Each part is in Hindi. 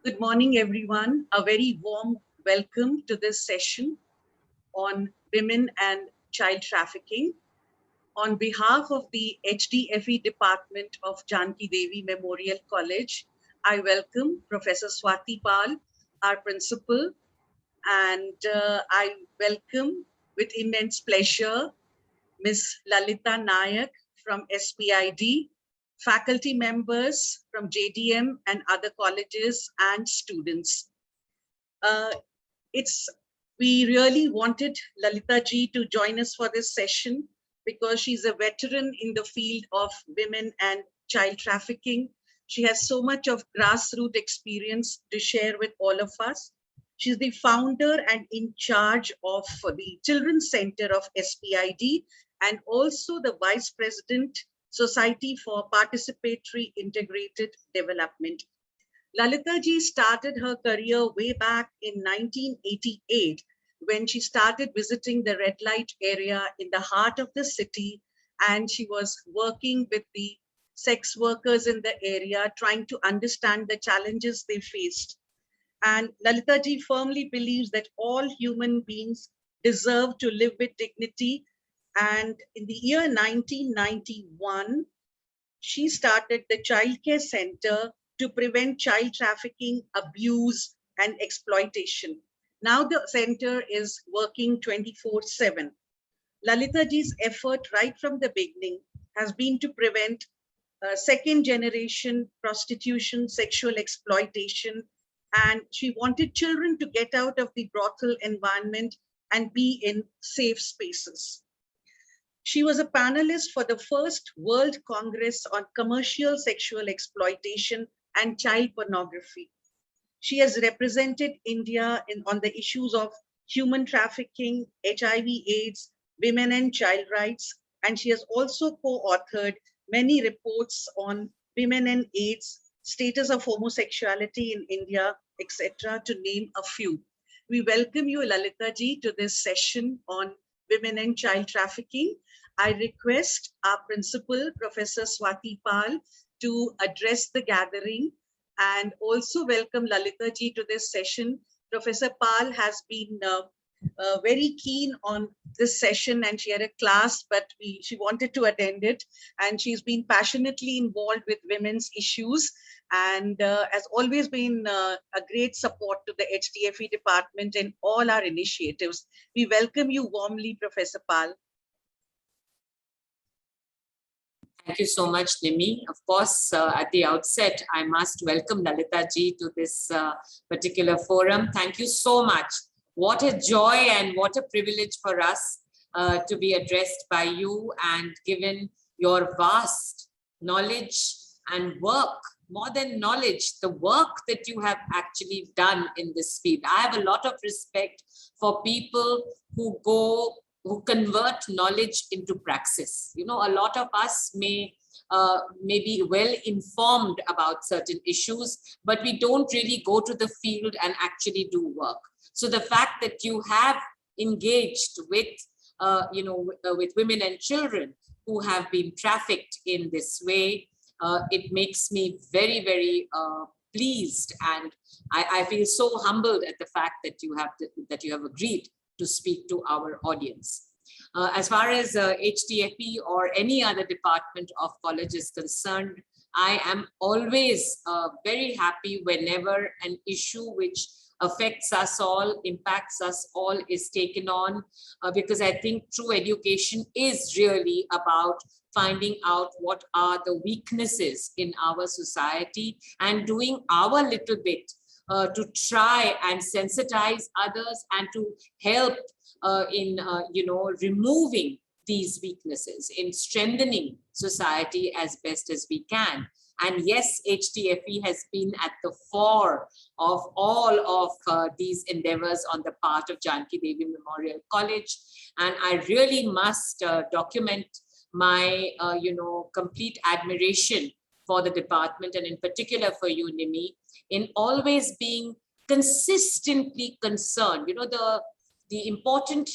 Good morning, everyone. A very warm welcome to this session on women and child trafficking. On behalf of the HDFE Department of Janki Devi Memorial College, I welcome Professor Swati Pal, our principal, and I welcome with immense pleasure Ms. Lalita Nayak from SPID, faculty members from JDM and other colleges and students. Uh, we really wanted Lalita ji to join us for this session because she's a veteran in the field of women and child trafficking. She has so much of grassroots experience to share with all of us. She's the founder and in charge of the Children's Center of SPID and also the Vice President, Society for Participatory Integrated Development. Lalita ji started her career way back in 1988 when she started visiting the red light area in the heart of the city, and she was working with the sex workers in the area, trying to understand the challenges they faced. And Lalita ji firmly believes that all human beings deserve to live with dignity. And in the year 1991, she started the Child Care Center to prevent child trafficking, abuse, and exploitation. Now the center is working 24/7. Lalita ji's effort right from the beginning has been to prevent second generation prostitution, sexual exploitation, and she wanted children to get out of the brothel environment and be in safe spaces. She was a panelist for the first World Congress on Commercial Sexual Exploitation and Child Pornography. She has represented India on the issues of human trafficking, HIV/AIDS, women and child rights, and she has also co-authored many reports on women and AIDS, status of homosexuality in India, etc., to name a few. We welcome you, Lalita ji, to this session on women and child trafficking. I request our principal, Professor Swati Pal, to address the gathering and also welcome Lalita ji to this session. Professor Pal has been very keen on this session and she had a class, but she wanted to attend it. And she's been passionately involved with women's issues and has always been a great support to the HDFE department and all our initiatives. We welcome you warmly, Professor Pal. Thank you so much, Nimi. Of course, at the outset, I must welcome Lalita ji to this particular forum. Thank you so much. What a joy and what a privilege for us to be addressed by you and given your vast knowledge and work, more than knowledge, the work that you have actually done in this field. I have a lot of respect for people who convert knowledge into praxis. You know, a lot of us may be well informed about certain issues, but we don't really go to the field and actually do work. So the fact that you have engaged with, with women and children who have been trafficked in this way, it makes me very, very pleased, and I feel so humbled at the fact that you have agreed to speak to our audience. As far as HDFE or any other department of college is concerned, I am always very happy whenever an issue which affects us all, impacts us all is taken on, because I think true education is really about finding out what are the weaknesses in our society and doing our little bit to try and sensitize others and to help in removing these weaknesses, in strengthening society as best as we can. And yes, HDFE has been at the fore of all of these endeavors on the part of Janki Devi Memorial College. And I really must document my complete admiration for the department, and in particular for you, Nimi, in always being consistently concerned. You know, the important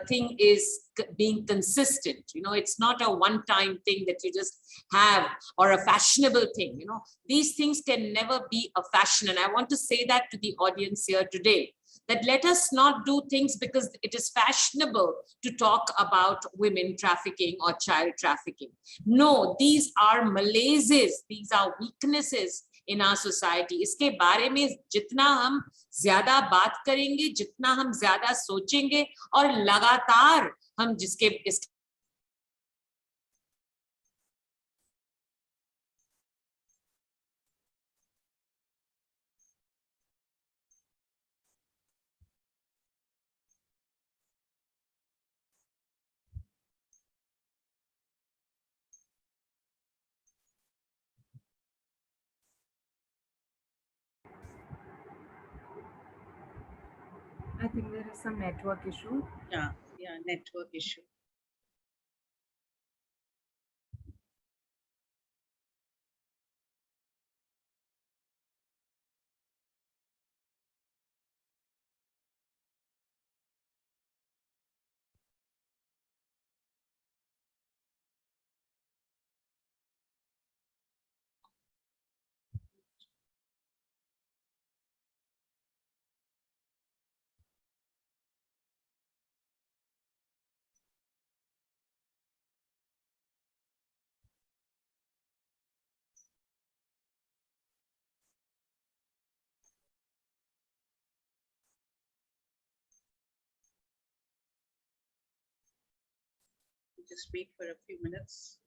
thing is being consistent. You know, it's not a one-time thing that you just have, or a fashionable thing. You know, these things can never be a fashion. And I want to say that to the audience here today, that let us not do things because it is fashionable to talk about women trafficking or child trafficking. No, these are malaises, these are weaknesses in our society. इसके बारे में जितना हम ज्यादा बात करेंगे, जितना हम ज्यादा सोचेंगे, और लगातार हम जिसके I think there is some network issue. Yeah, network issue. Just wait for a few minutes.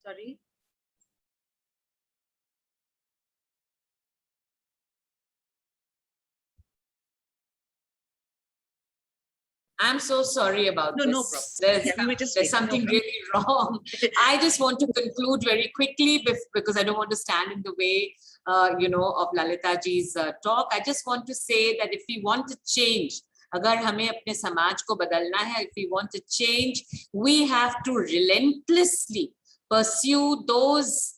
Sorry. I'm so sorry about this. No problem. There's something really wrong. I just want to conclude very quickly because I don't want to stand in the way, you know, of Lalita ji's talk. I just want to say that if we want to change, अगर हमें अपने समाज को बदलना है, if we want to change, we have to relentlessly pursue those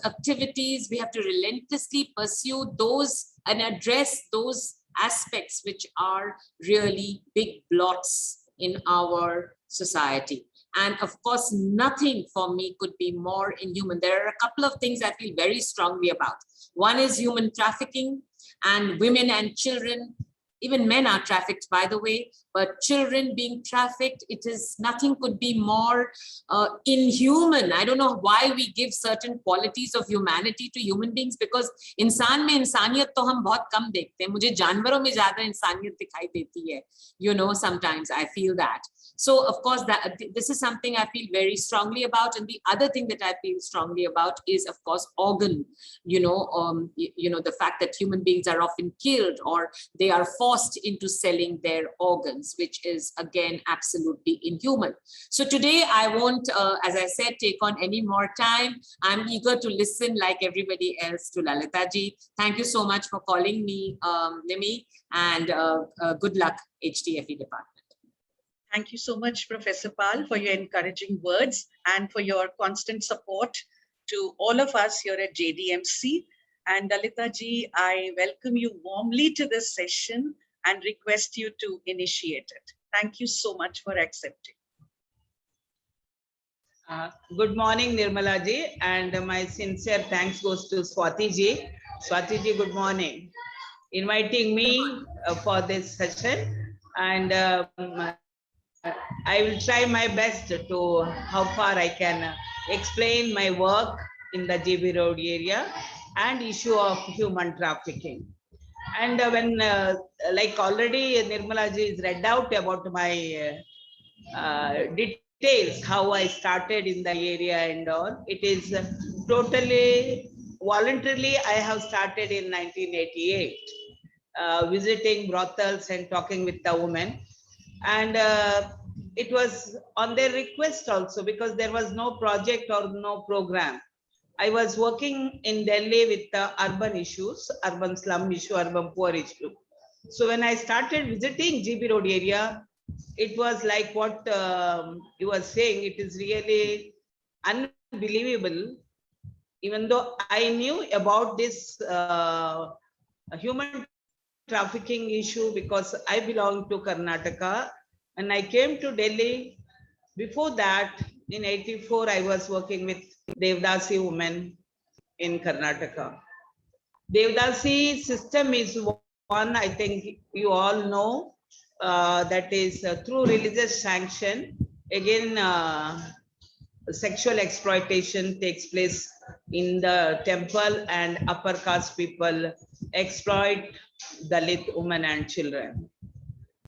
activities. We have to relentlessly pursue those and address those aspects which are really big blots in our society. And of course, nothing for me could be more inhuman. There are a couple of things I feel very strongly about. One is human trafficking, and women and children, even men are trafficked, by the way, but children being trafficked, it is nothing could be more inhuman. I don't know why we give certain qualities of humanity to human beings, because इंसान में इंसानियत तो हम बहुत कम देखते हैं. मुझे जानवरों में ज़्यादा इंसानियत दिखाई देती है. You know, sometimes I feel that. So of course, this is something I feel very strongly about. And the other thing that I feel strongly about is, of course, organ, the fact that human beings are often killed or they are forced into selling their organs, which is again absolutely inhuman. So today I won't, as I said, take on any more time. I'm eager to listen like everybody else to Lalita ji. Thank you so much for calling me, Nimi, and good luck, HDFE department. Thank you so much, Professor Pal, for your encouraging words and for your constant support to all of us here at JDMC. And Lalita ji, I welcome you warmly to this session and request you to initiate it. Thank you so much for accepting. Good morning, Nirmala ji, and my sincere thanks goes to Swati ji. Swati ji, good morning. Inviting me for this session, and I will try my best to how far I can explain my work in the JB Road area and issue of human trafficking. And when like already Nirmala ji is read out about my details how I started in the area and all. It is totally voluntarily. I have started in 1988, visiting brothels and talking with the women. And it was on their request also, because there was no project or no program. I was working in Delhi with the urban issues, urban slum issue, urban poor issue. So when I started visiting GB Road area, it was like what you were saying. It is really unbelievable. Even though I knew about this human trafficking issue because I belong to Karnataka, and I came to Delhi. Before that, in '84, I was working with Devdasi women in Karnataka. Devdasi system is one, I think you all know, that is through religious sanction. Again, sexual exploitation takes place in the temple, and upper caste people exploit Dalit women and children.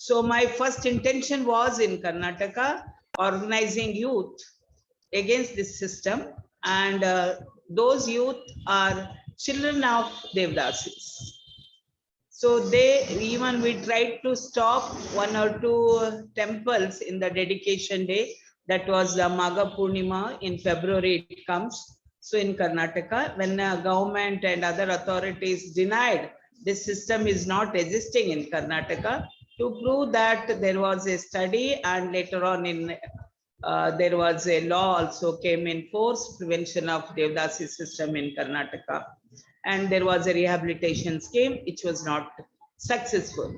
So my first intention was in Karnataka, organizing youth against this system, and those youth are children of Devdasis. So we tried to stop one or two temples in the dedication day. That was the Magha Purnima. In February it comes. So in Karnataka, when government and other authorities denied this system is not existing in Karnataka, to prove that there was a study, and later on in there was a law also came in force, prevention of Devdasi system in Karnataka. And there was a rehabilitation scheme which was not successful.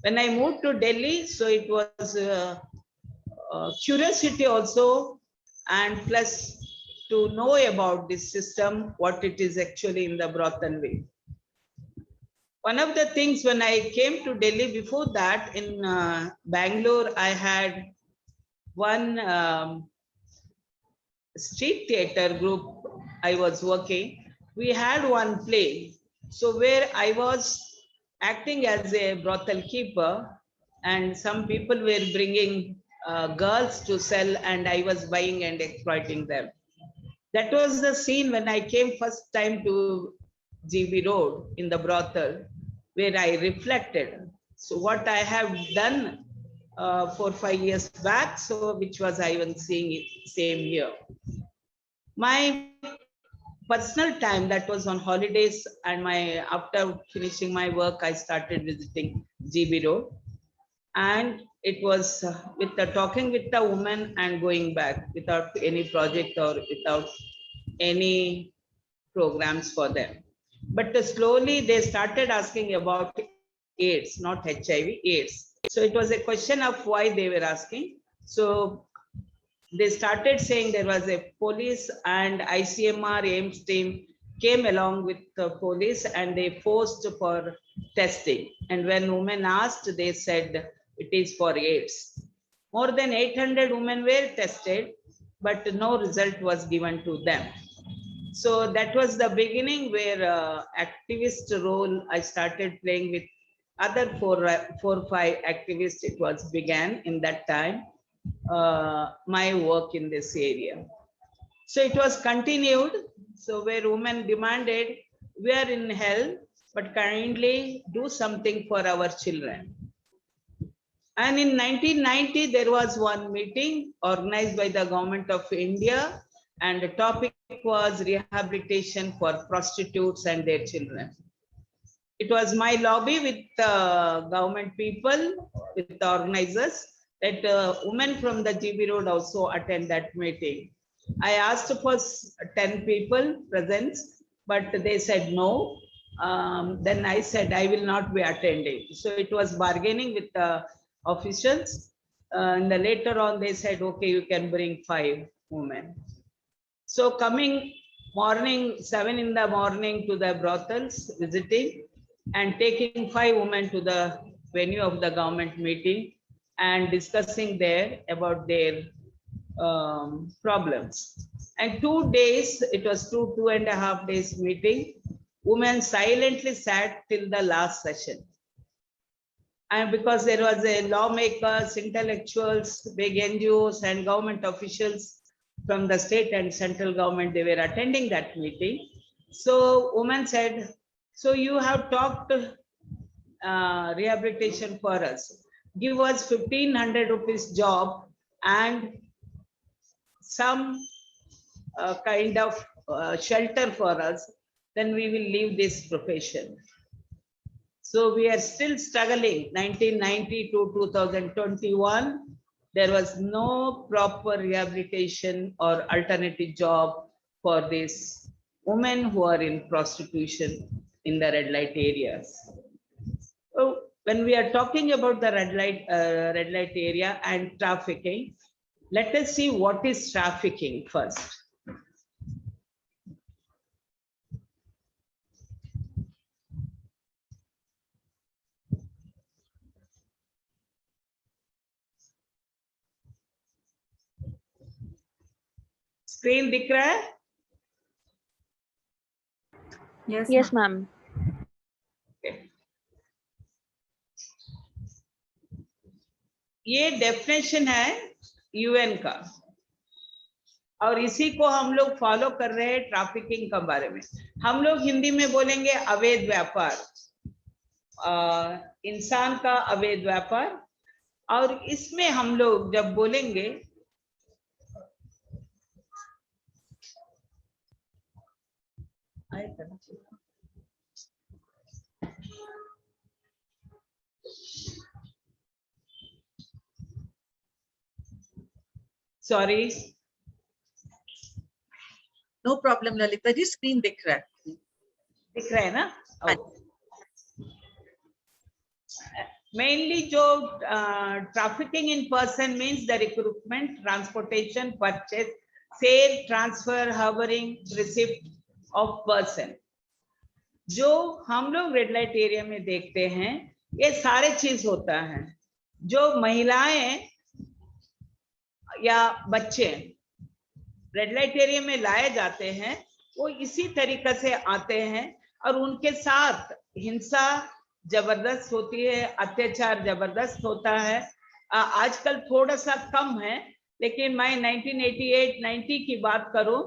When I moved to Delhi, so it was curiosity also, and plus to know about this system, what it is actually in the brothel way. One of the things when I came to Delhi, before that in Bangalore, I had one street theater group I was working. We had one play. So where I was acting as a brothel keeper, and some people were bringing girls to sell, and I was buying and exploiting them. That was the scene when I came first time to GB Road in the brothel, where I reflected. So what I have done 4 or 5 years back, so which was I was seeing it same year. My personal time, that was on holidays, and after finishing my work, I started visiting GB Road, and it was with the talking with the woman and going back without any project or without any programs for them. But slowly they started asking about AIDS, not HIV, AIDS. So it was a question of why they were asking. So they started saying there was a police, and ICMR AIMS team came along with the police, and they forced for testing. And when women asked, they said it is for AIDS. More than 800 women were tested, but no result was given to them. So that was the beginning where activist role I started playing with other four or five activists. It was began in that time, my work in this area. So it was continued. So where women demanded, we are in hell, but kindly do something for our children. And in 1990, there was one meeting organized by the government of India, and the topic was rehabilitation for prostitutes and their children. It was my lobby with the government people, with the organizers, that women from the GB Road also attend that meeting. I asked for 10 people present, but they said no. Then I said I will not be attending. So it was bargaining with the officials. And later on they said, okay, you can bring 5 women. So coming morning, 7 in the morning to the brothels, visiting and taking 5 women to the venue of the government meeting and discussing there about their problems. And 2 days, it was 2.5 days meeting. Women silently sat till the last session. And because there was a lawmakers, intellectuals, big NGOs and government officials from the state and central government, they were attending that meeting. So woman said, so you have talked rehabilitation for us. Give us 1,500 rupees job and some kind of shelter for us, then we will leave this profession. So we are still struggling. 1990 to 2021, there was no proper rehabilitation or alternative job for these women who are in prostitution in the red light areas. So when we are talking about the red light area and trafficking, let us see what is trafficking first. Screen दिख रहा है? Yes, ma'am. ये डेफिनेशन है यूएन का और इसी को हम लोग फॉलो कर रहे हैं ट्रैफिकिंग के बारे में. हम लोग हिंदी में बोलेंगे अवैध व्यापार, इंसान का अवैध व्यापार. और इसमें हम लोग जब बोलेंगे sorry, no problem Lalita ji, screen दिख रहा है ना? Mainly जो trafficking in person means the recruitment, transportation, purchase, sale, transfer, harboring, receipt of person. जो हम लोग रेड लाइट एरिया में देखते हैं ये सारे चीज होता है. जो महिलाएं या बच्चे रेड लाइट एरिया में लाए जाते हैं वो इसी तरीके से आते हैं और उनके साथ हिंसा जबरदस्त होती है, अत्याचार जबरदस्त होता है. आजकल थोड़ा सा कम है, लेकिन मैं 1988-90 की बात करूं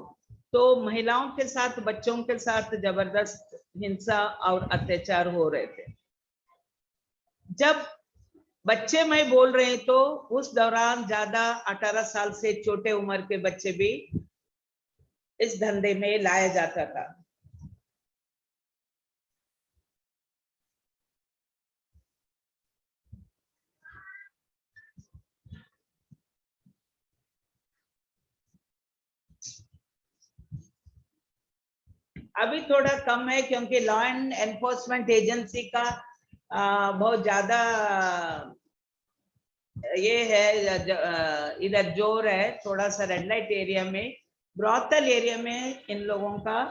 तो महिलाओं के साथ, बच्चों के साथ जबरदस्त हिंसा और अत्याचार हो रहे थे. जब बच्चे मैं बोल रहे हैं तो उस दौरान ज्यादा 18 साल से छोटे उम्र के बच्चे भी इस धंधे में लाया जाता था. अभी थोड़ा कम है क्योंकि लॉ एंड एनफोर्समेंट एजेंसी का बहुत ज्यादा ये है, इधर जोर है. थोड़ा सा रेड लाइट एरिया में, ब्रॉथल एरिया में इन लोगों का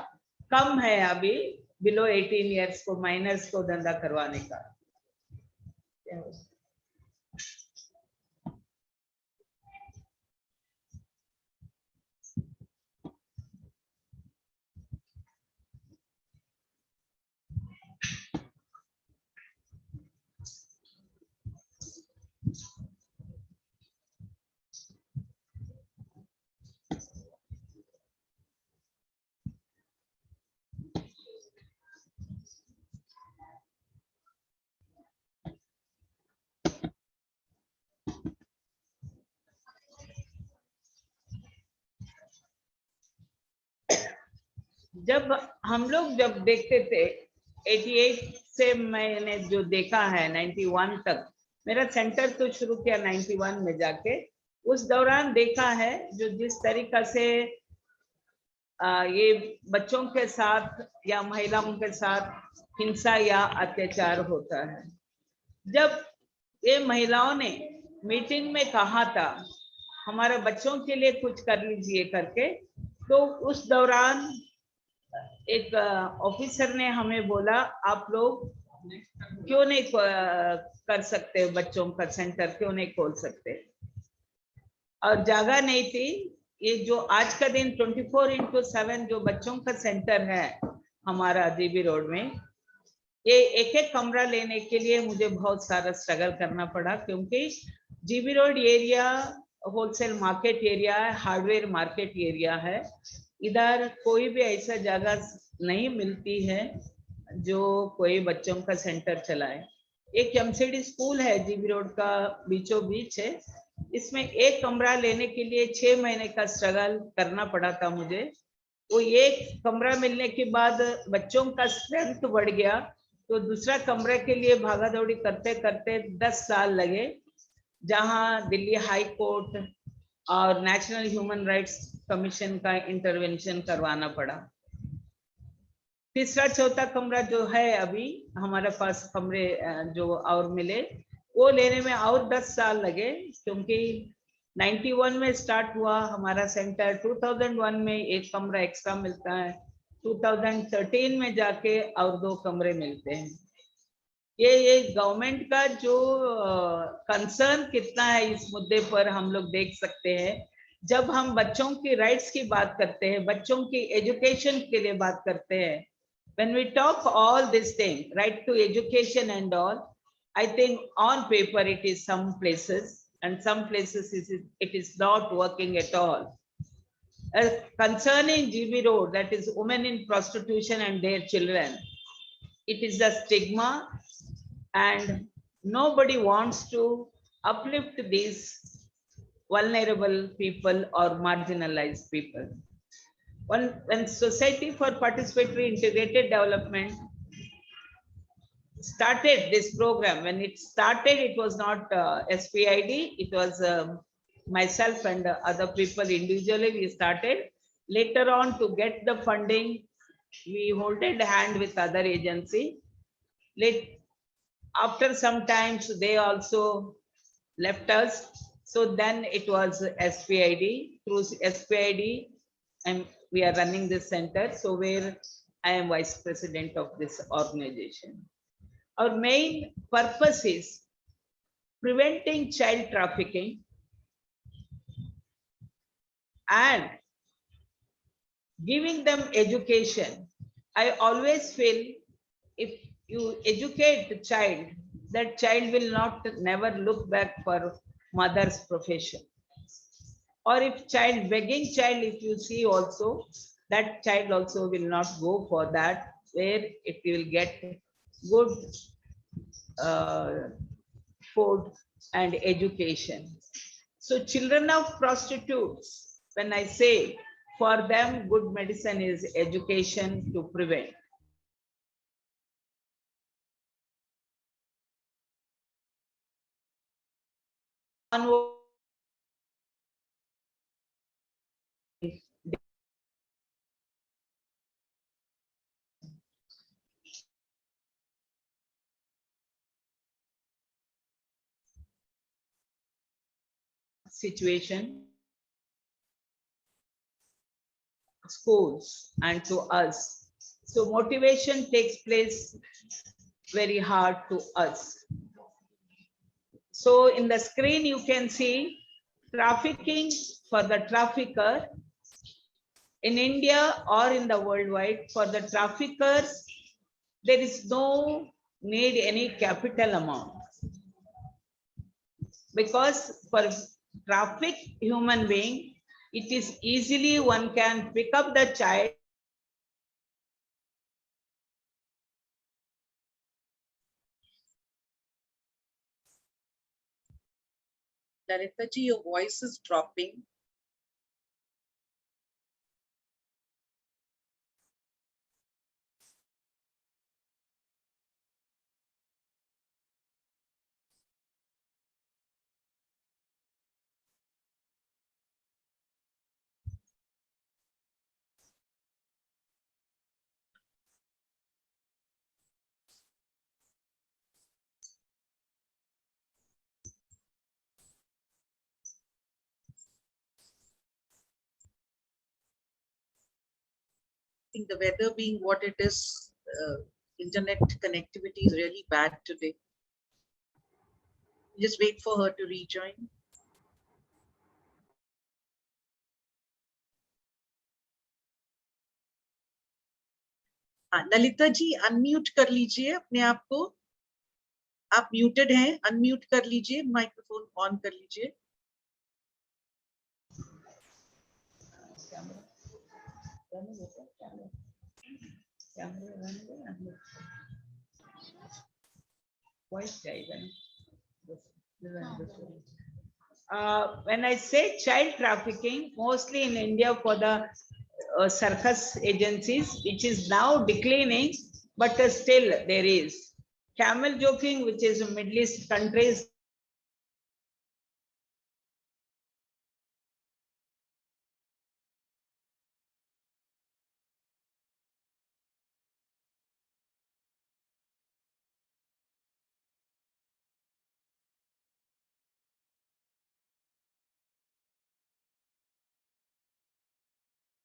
कम है अभी, बिलो 18 इयर्स को, माइनर्स को धंधा करवाने का. जब हम लोग जब देखते थे 88 से मैंने जो देखा है 91 तक, मेरा सेंटर तो शुरू किया 91 में जाके. उस दौरान देखा है जो जिस तरीका से ये बच्चों के साथ या महिलाओं के साथ हिंसा या अत्याचार होता है. जब ये महिलाओं ने मीटिंग में कहा था हमारे बच्चों के लिए कुछ कर लीजिए करके, तो उस दौरान एक ऑफिसर ने हमें बोला आप लोग क्यों नहीं कर सकते, बच्चों का सेंटर क्यों नहीं खोल सकते. और जगह नहीं थी. ये जो आज का दिन 24/7 जो बच्चों का सेंटर है हमारा जीबी रोड में, ये एक एक कमरा लेने के लिए मुझे बहुत सारा स्ट्रगल करना पड़ा, क्योंकि GB road area wholesale market area है, हार्डवेयर मार्केट एरिया है। इधर कोई भी ऐसा जगह नहीं मिलती है जो कोई बच्चों का सेंटर चलाए। एक एमसीडी स्कूल है जीबी रोड का, बीचों बीच है। इसमें एक कमरा लेने के लिए 6 महीने का स्ट्रगल करना पड़ा था मुझे। वो एक कमरा मिलने के बाद बच्चों का स्ट्रेंथ बढ़ गया, तो दूसरा कमरे के लिए भागा दौड़ी करते करते 10 साल लगे, जहां दिल्ली हाई कोर्ट और नेशनल ह्यूमन राइट्स कमीशन का इंटरवेंशन करवाना पड़ा। तीसरा चौथा कमरा जो है अभी हमारे पास कमरे जो और मिले, वो लेने में और 10 साल लगे, क्योंकि 91 में स्टार्ट हुआ हमारा सेंटर। 2001 में एक कमरा एक्स्ट्रा मिलता है, 2013 में जाके और 2 कमरे मिलते हैं। ये गवर्नमेंट का जो कंसर्न कितना है इस मुद्दे पर हम लोग देख सकते हैं। जब हम बच्चों की राइट्स की बात करते हैं, बच्चों की एजुकेशन के लिए बात करते हैं, when we talk all this thing, right to education and all, I think on paper it is some places, and some places it is not working at all. Concerning GB Road, that is women in prostitution and their children, it is a stigma, and nobody wants to uplift these vulnerable people or marginalized people. When Society for Participatory Integrated Development started this program, when it started, it was not SPID, it was myself and other people individually we started. Later on, to get the funding, we holded hand with other agency. After some time, they also left us. So then it was SPID. Through SPID, and we are running this center, so where I am vice president of this organization. Our main purpose is preventing child trafficking and giving them education. I always feel if you educate the child, that child will not never look back for mother's profession. Or if child begging child, if you see also, that child also will not go for that, where it will get good food and education. So children of prostitutes, when I say for them, good medicine is education to prevent. Situation, schools and to us. So motivation takes place very hard to us. So in the screen you can see trafficking for the trafficker in India or in the worldwide. For the traffickers, there is no need any capital amount, because for traffic human being, it is easily one can pick up the child. Lalita ji, your voice is dropping. I think the weather being what it is, internet connectivity is really bad today. Just wait for her to rejoin. हाँ, ललिता जी अनम्यूट कर लीजिए अपने आप को, आप म्यूटेड हैं, अनम्यूट कर लीजिए, माइक्रोफोन ऑन कर लीजिए। When I say child trafficking, mostly in India for the circus agencies, which is now declining, but still there is. Camel joking, which is Middle East countries,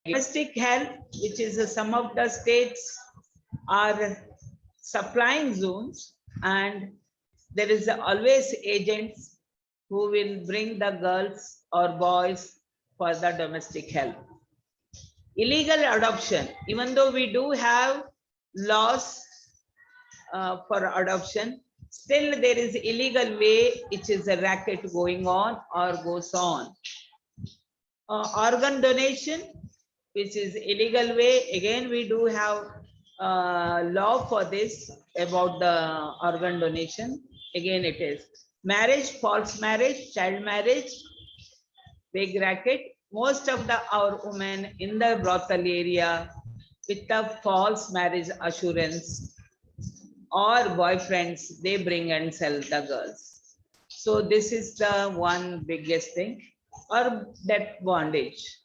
domestic help, which is some of the states are supplying zones, and there is always agents who will bring the girls or boys for the domestic help. Illegal adoption, even though we do have laws for adoption, still there is illegal way, which is a racket going on or goes on. Organ donation, which is illegal way, again we do have law for this about the organ donation. Again it is marriage, false marriage, child marriage, big racket. Most of our women in the brothel area with the false marriage assurance or boyfriends, they bring and sell the girls. So this is the one biggest thing, or that bondage.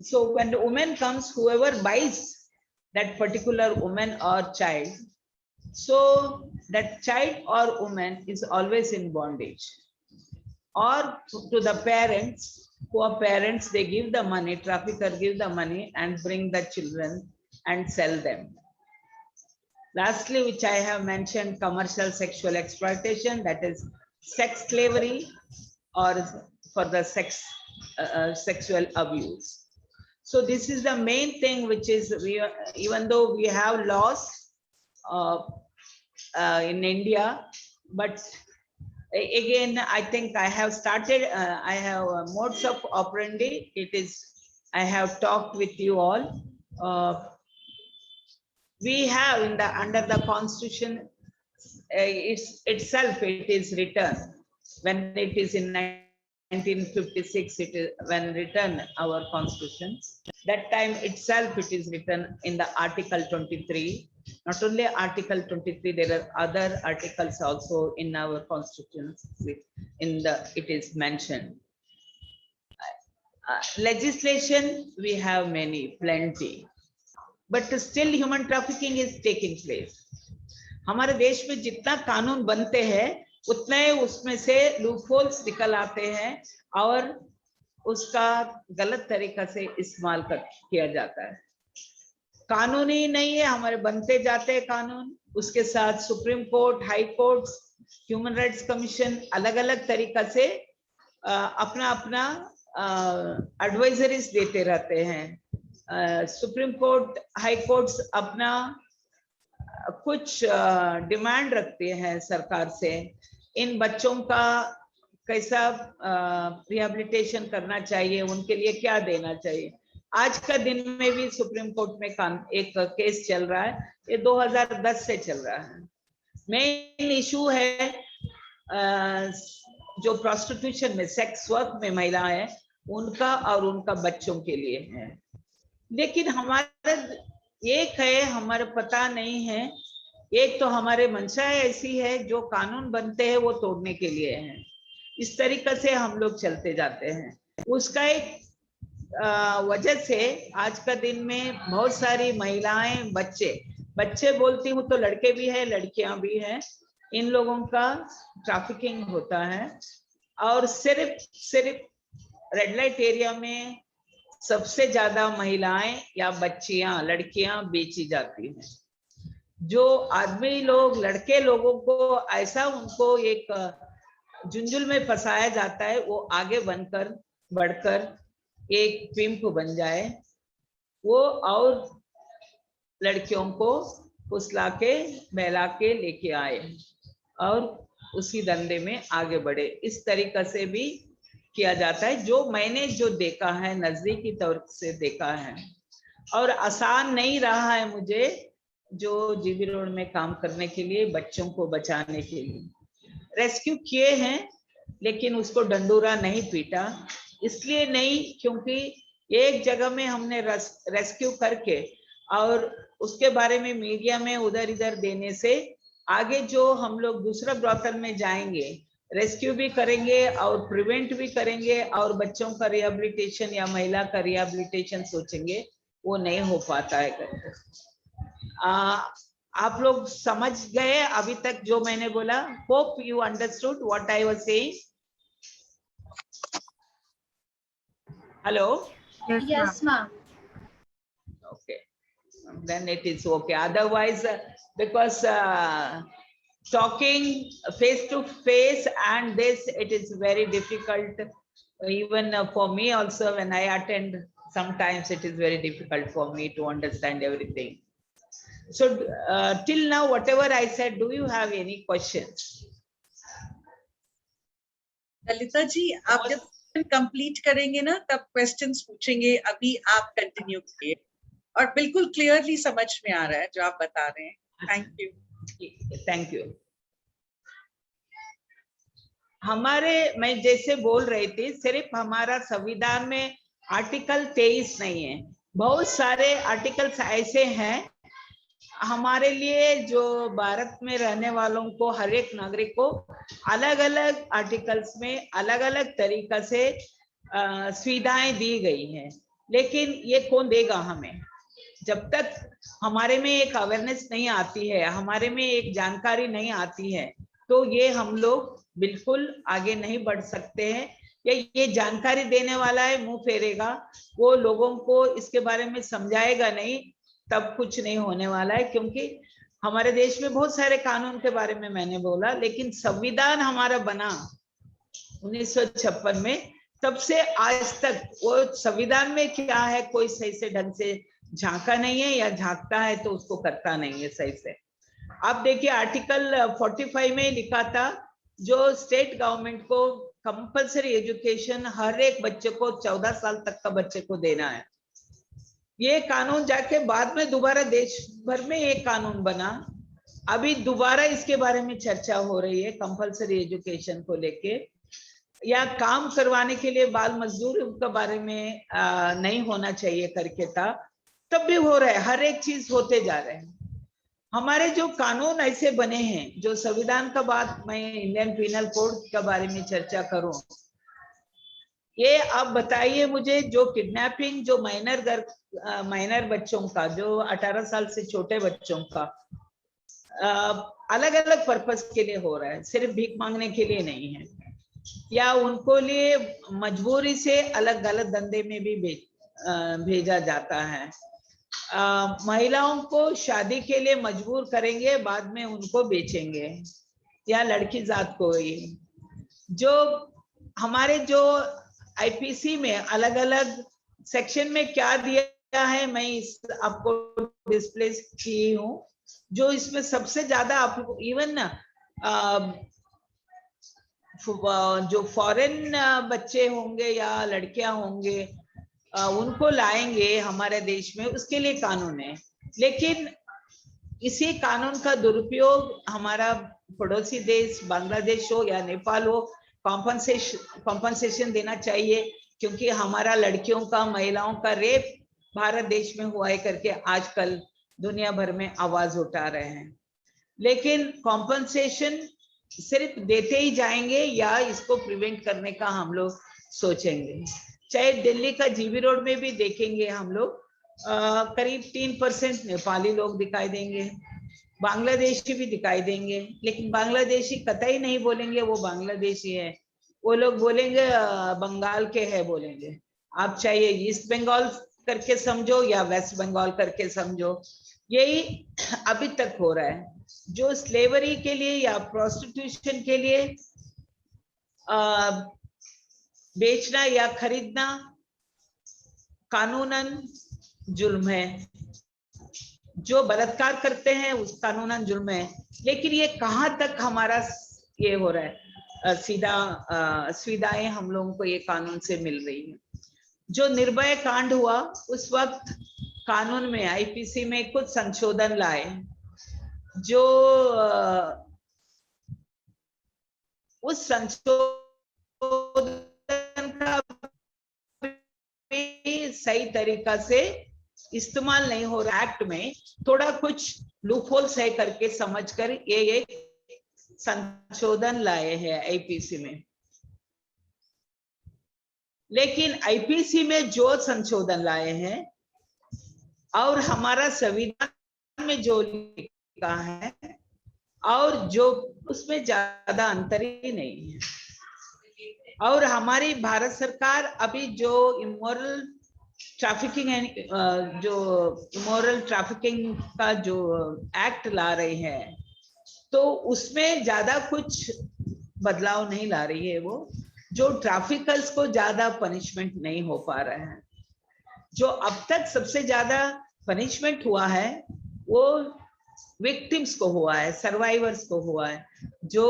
So when the woman comes, whoever buys that particular woman or child, so that child or woman is always in bondage. Or to the parents, who are parents, they give the money, trafficker give the money and bring the children and sell them. Lastly, which I have mentioned, commercial sexual exploitation, that is sex slavery or for the sexual abuse. So this is the main thing, which is even though we have laws in India, but again, I think I have started, I have modes of operandi. It is, I have talked with you all. We have in the under the Constitution, itself it is written when it is in 1956, it is when written our Constitution. That time itself it is written in the Article 23. Not only Article 23, there are other articles also in our Constitution. In the it is mentioned. Legislation we have many, plenty, but still human trafficking is taking place. हमारे देश में जितना कानून बनते हैं उतने उसमें से लूपहोल्स निकल आते हैं और उसका गलत तरीका से इस्तेमाल किया जाता है. कानून ही नहीं है, हमारे बनते जाते हैं कानून, उसके साथ supreme court, high court, human rights commission अलग अलग तरीका से अपना अपना एडवाइजरीज देते रहते हैं. सुप्रीम कोर्ट, हाई कोर्ट्स अपना कुछ डिमांड रखते हैं सरकार से, इन बच्चों का कैसा रिहेबिलिटेशन करना चाहिए, उनके लिए क्या देना चाहिए. आज का दिन में भी सुप्रीम कोर्ट में एक केस चल रहा है, ये 2010 से चल रहा है. मेन इशू है जो प्रोस्टिट्यूशन में, सेक्स वर्क में महिला है, उनका और उनका बच्चों के लिए है. लेकिन हमारा एक है, हमारा पता नहीं है, एक तो हमारे मंशा ऐसी है जो कानून बनते हैं वो तोड़ने के लिए है. इस तरीके से हम लोग चलते जाते हैं. उसका एक वजह से आज का दिन में बहुत सारी महिलाएं, बच्चे बोलती हूँ तो लड़के भी है, लड़कियां भी हैं, इन लोगों का ट्रैफिकिंग होता है. और सिर्फ रेड लाइट एरिया में सबसे ज्यादा महिलाएं या बच्चियां, लड़कियां बेची जाती हैं. जो आदमी लोग, लड़के लोगों को ऐसा उनको एक झुंझुल में फंसाया जाता है, वो आगे बढ़कर एक पिंप बन जाए वो, और लड़कियों को फुसला के बहला के लेके आए और उसी धंधे में आगे बढ़े। इस तरीका से भी किया जाता है, जो मैंने जो देखा है, नजदीकी तौर से देखा है। और आसान नहीं रहा है मुझे जो जीबी रोड में काम करने के लिए, बच्चों को बचाने के लिए। रेस्क्यू किए हैं लेकिन उसको डंडूरा नहीं पीटा, इसलिए नहीं क्योंकि एक जगह में हमने रेस्क्यू करके और उसके बारे में मीडिया में उधर इधर देने से आगे जो हम लोग दूसरा ब्रॉथल में जाएंगे, रेस्क्यू भी करेंगे और प्रिवेंट भी करेंगे और बच्चों का रिहेबिलिटेशन या महिला का रिहेबिलिटेशन सोचेंगे, वो नहीं हो पाता है करके। आप लोग समझ गए अभी तक जो मैंने बोला? Hope you understood what I was saying. Hello? Yes, ma'am. Okay, then it is okay. Otherwise, because talking face to face and this, it is very difficult. Even for me also, when I attend, sometimes it is very difficult for me to understand everything. So till now, whatever I said, do you have any questions? Lalita ji, आप जब कंप्लीट करेंगे ना तब क्वेश्चंस पूछेंगे, अभी आप कंटिन्यू करिए। और बिल्कुल क्लियरली समझ में आ रहा है जो आप बता रहे हैं। Thank you. Thank you. मैं जैसे बोल रही थी, सिर्फ हमारा संविधान में आर्टिकल 23 नहीं है, बहुत सारे आर्टिकल्स ऐसे हैं हमारे लिए जो भारत में रहने वालों को, हर एक नागरिक को अलग अलग आर्टिकल्स में अलग अलग तरीका से सुविधाएं दी गई हैं। लेकिन ये कौन देगा हमें? जब तक हमारे में एक अवेयरनेस नहीं आती है, हमारे में एक जानकारी नहीं आती है, तो ये हम लोग बिल्कुल आगे नहीं बढ़ सकते हैं। ये जानकारी देने वाला है मुंह फेरेगा, वो लोगों को इसके बारे में समझाएगा नहीं, तब कुछ नहीं होने वाला है। क्योंकि हमारे देश में बहुत सारे कानून के बारे में मैंने बोला, लेकिन संविधान हमारा बना 1956 में, तब से आज तक वो संविधान में क्या है कोई सही से ढंग से झांका नहीं है, या झांकता है तो उसको करता नहीं है सही से। आप देखिए आर्टिकल 45 में लिखा था जो स्टेट गवर्नमेंट को कंपल्सरी एजुकेशन हर एक बच्चे को 14 साल तक का बच्चे को देना है। ये कानून जाके बाद में दोबारा देश भर में एक कानून बना, अभी दोबारा इसके बारे में चर्चा हो रही है कंपल्सरी एजुकेशन को लेके, या काम करवाने के लिए बाल मजदूर के बारे में नहीं होना चाहिए करके था, तब भी हो रहा है। हर एक चीज होते जा रहे हैं। हमारे जो कानून ऐसे बने हैं, जो संविधान का बात, मैं इंडियन पीनल कोड के बारे में चर्चा करूं, ये आप बताइए मुझे, जो किडनैपिंग, जो माइनर बच्चों का, जो 18 साल से छोटे बच्चों का अलग अलग पर्पस के लिए हो रहा है, सिर्फ भीख मांगने के लिए नहीं है, या उनको लिए मजबूरी से अलग गलत धंधे में भी भेजा जाता है। महिलाओं को शादी के लिए मजबूर करेंगे, बाद में उनको बेचेंगे, या लड़की जात को ही। जो हमारे जो आईपीसी में अलग अलग सेक्शन में क्या दिया है, मैं इस आपको डिस्प्ले की हूँ। जो इसमें सबसे ज्यादा आप इवन जो फॉरेन बच्चे होंगे या लड़कियां होंगे, उनको लाएंगे हमारे देश में, उसके लिए कानून है। लेकिन इसी कानून का दुरुपयोग हमारा पड़ोसी देश बांग्लादेश हो या नेपाल हो, कॉम्पनसेशन देना चाहिए, क्योंकि हमारा लड़कियों का, महिलाओं का रेप भारत देश में हुआ है करके आजकल दुनिया भर में आवाज उठा रहे हैं। लेकिन कॉम्पनसेशन सिर्फ देते ही जाएंगे या इसको प्रिवेंट करने का हम लोग सोचेंगे? चाहे दिल्ली का जीबी रोड में भी देखेंगे हम लोग, करीब 3% नेपाली लोग दिखाई देंगे, बांग्लादेशी भी दिखाई देंगे, लेकिन बांग्लादेशी कतई नहीं बोलेंगे वो बांग्लादेशी है, वो लोग बोलेंगे बंगाल के है बोलेंगे। आप चाहे ईस्ट बंगाल करके समझो या वेस्ट बंगाल करके समझो, यही अभी तक हो रहा है। जो स्लेवरी के लिए या प्रोस्टिट्यूशन के लिए बेचना या खरीदना कानूनन जुल्म है। जो बलात्कार करते हैं उस कानूनन जुर्म है, लेकिन ये कहाँ तक हमारा ये हो रहा है, सीधा सुविधाएं हम लोगों को ये कानून से मिल रही है। जो निर्भया कांड हुआ उस वक्त कानून में आईपीसी में कुछ संशोधन लाए, जो उस संशोधन का सही तरीका से इस्तेमाल नहीं हो रहा। एक्ट में थोड़ा कुछ लूपहोल्स है करके समझकर ये संशोधन लाए हैं आईपीसी में। लेकिन आईपीसी में जो संशोधन लाए हैं और हमारा संविधान में जो लिखा है और जो उसमें ज्यादा अंतर ही नहीं है। और हमारी भारत सरकार अभी जो इमोरल ट्रैफिकिंग का जो एक्ट ला रही है, तो उसमें ज्यादा कुछ बदलाव नहीं ला रही है। वो जो ट्रैफिकर्स को ज्यादा पनिशमेंट नहीं हो पा रहा है। जो अब तक सबसे ज्यादा पनिशमेंट हुआ है वो विक्टिम्स को हुआ है, सर्वाइवर्स को हुआ है, जो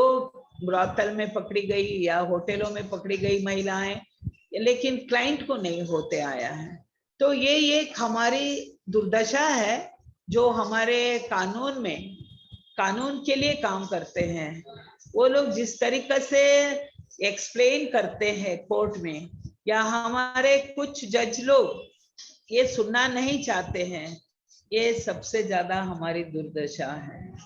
ब्रॉथल में पकड़ी गई या होटलों में पकड़ी गई महिलाएं, लेकिन क्लाइंट को नहीं होते आया है। तो ये एक हमारी दुर्दशा है। जो हमारे कानून में कानून के लिए काम करते हैं, वो लोग जिस तरीके से एक्सप्लेन करते हैं कोर्ट में, या हमारे कुछ जज लोग ये सुनना नहीं चाहते हैं, ये सबसे ज्यादा हमारी दुर्दशा है।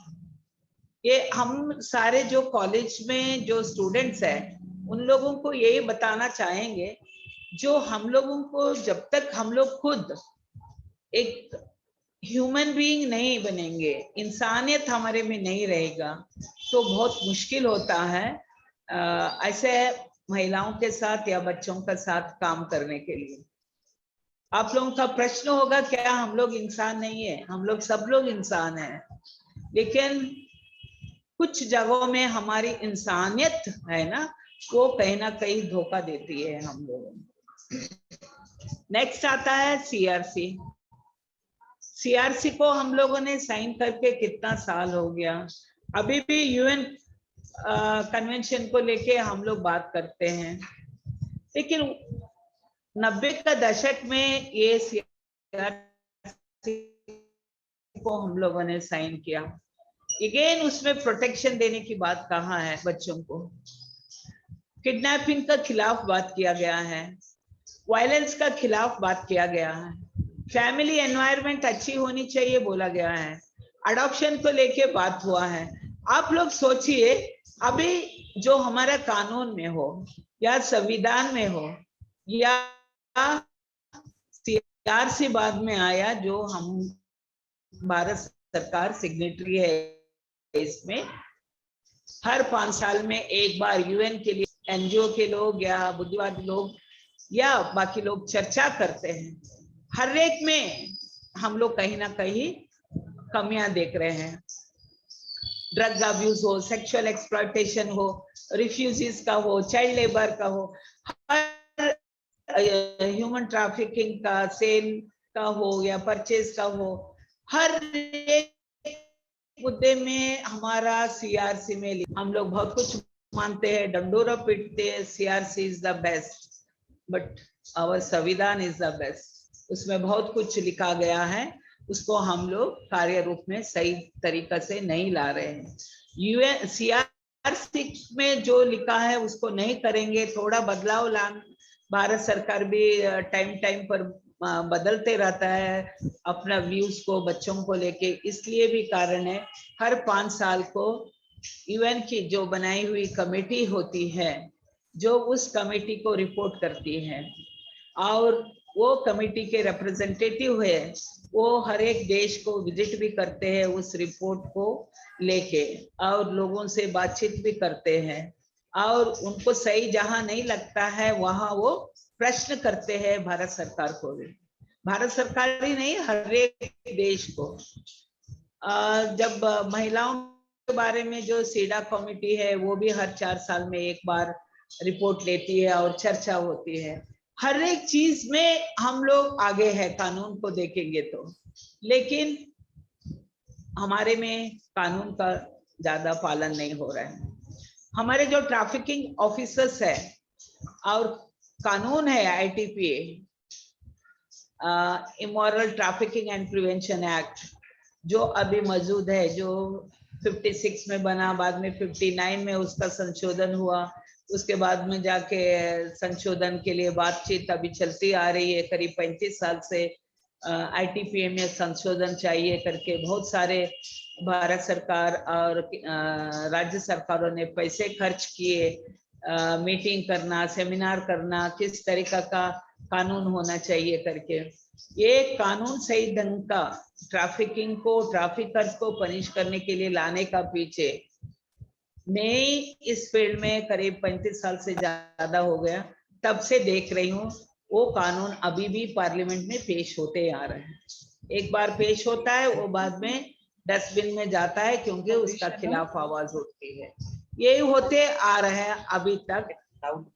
ये हम सारे जो कॉलेज में जो स्टूडेंट्स हैं उन लोगों को यही बताना चाहेंगे, जो हम लोगों को जब तक हम लोग खुद एक ह्यूमन बीइंग नहीं बनेंगे, इंसानियत हमारे में नहीं रहेगा, तो बहुत मुश्किल होता है ऐसे महिलाओं के साथ या बच्चों के साथ काम करने के लिए। आप लोगों का प्रश्न होगा क्या हम लोग इंसान नहीं है? हम लोग सब लोग इंसान हैं, लेकिन कुछ जगहों में हमारी इंसानियत है ना, वो कहीं ना कहीं धोखा देती है हम लोगों को। नेक्स्ट आता है सीआरसी। सीआरसी को हम लोगों ने साइन करके कितना साल हो गया, अभी भी यूएन कन्वेंशन को लेके हम लोग बात करते हैं, लेकिन 90 का दशक में ये सीआरसी को हम लोगों ने साइन किया। अगेन उसमें प्रोटेक्शन देने की बात कहाँ है? बच्चों को किडनैपिंग का खिलाफ बात किया गया है, वायलेंस का खिलाफ बात किया गया है, फैमिली एनवायरनमेंट अच्छी होनी चाहिए बोला गया है, अडॉप्शन को लेके बात हुआ है। आप लोग सोचिए, अभी जो हमारा कानून में हो या संविधान में हो या सीआरसी बाद में आया, जो हम भारत सरकार सिग्नेटरी है इसमें, हर 5 साल में एक बार यूएन के लिए एनजीओ के लोग या बुद्धिवादी लोग या बाकी लोग चर्चा करते हैं। हर एक में हम लोग कहीं ना कहीं कमियां देख रहे हैं। ड्रग अब्यूज हो, सेक्सुअल एक्सप्लॉयटेशन हो, रिफ्यूजीज का हो, चाइल्ड लेबर का हो, ह्यूमन ट्रैफिकिंग का, सेल का हो या परचेज का हो, हर एक मुद्दे में हमारा सीआरसी में हम लोग बहुत कुछ मानते हैं, डंडोरा पीटते हैं, CRC is the best, but our संविधान इज द बेस्ट। उसमें बहुत कुछ लिखा गया है, उसको हम लोग कार्य रूप में सही तरीका से नहीं ला रहे हैं। यूएन सीआरसी में जो लिखा है उसको नहीं करेंगे, थोड़ा बदलाव लान, भारत सरकार भी टाइम पर बदलते रहता है अपना व्यूज को बच्चों को लेके, इसलिए भी कारण है हर 5 साल को यूएन की जो बनाई हुई कमेटी होती है, जो उस कमेटी को रिपोर्ट करती है, और वो कमेटी के रिप्रेजेंटेटिव है, वो हर एक देश को विजिट भी करते हैं उस रिपोर्ट को लेके, और लोगों से बातचीत भी करते हैं, और उनको सही जहां नहीं लगता है वहां वो प्रश्न करते हैं भारत सरकार को भी। भारत सरकार ही नहीं, हर एक देश को। जब महिलाओं के बारे में जो सीडा कमेटी है, वो भी हर 4 साल में एक बार रिपोर्ट लेती है और चर्चा होती है। हर एक चीज में हम लोग आगे है कानून को देखेंगे तो, लेकिन हमारे में कानून का ज्यादा पालन नहीं हो रहा है। हमारे जो ट्रैफिकिंग ऑफिसर्स है और कानून है ITPA, immoral trafficking and prevention act, जो अभी मौजूद है, जो 56 में बना, बाद में 59 में उसका संशोधन हुआ, उसके बाद में जाके संशोधन के लिए बातचीत अभी चलती आ रही है। करीब 35 साल से ITPA में संशोधन चाहिए करके बहुत सारे भारत सरकार और राज्य सरकारों ने पैसे खर्च किए, मीटिंग करना, सेमिनार करना, किस तरीका का कानून होना चाहिए करके। ये कानून सही ढंग का ट्रैफिकिंग को, ट्रैफिकर्स को पनिश करने के लिए लाने का पीछे मैं इस फील्ड में करीब 35 साल से ज्यादा हो गया, तब से देख रही हूँ। वो कानून अभी भी पार्लियामेंट में पेश होते आ रहे हैं। एक बार पेश होता है, वो बाद में डस्टबिन में जाता है, क्योंकि उसका खिलाफ आवाज उठती है। यही होते आ रहे हैं अभी तक।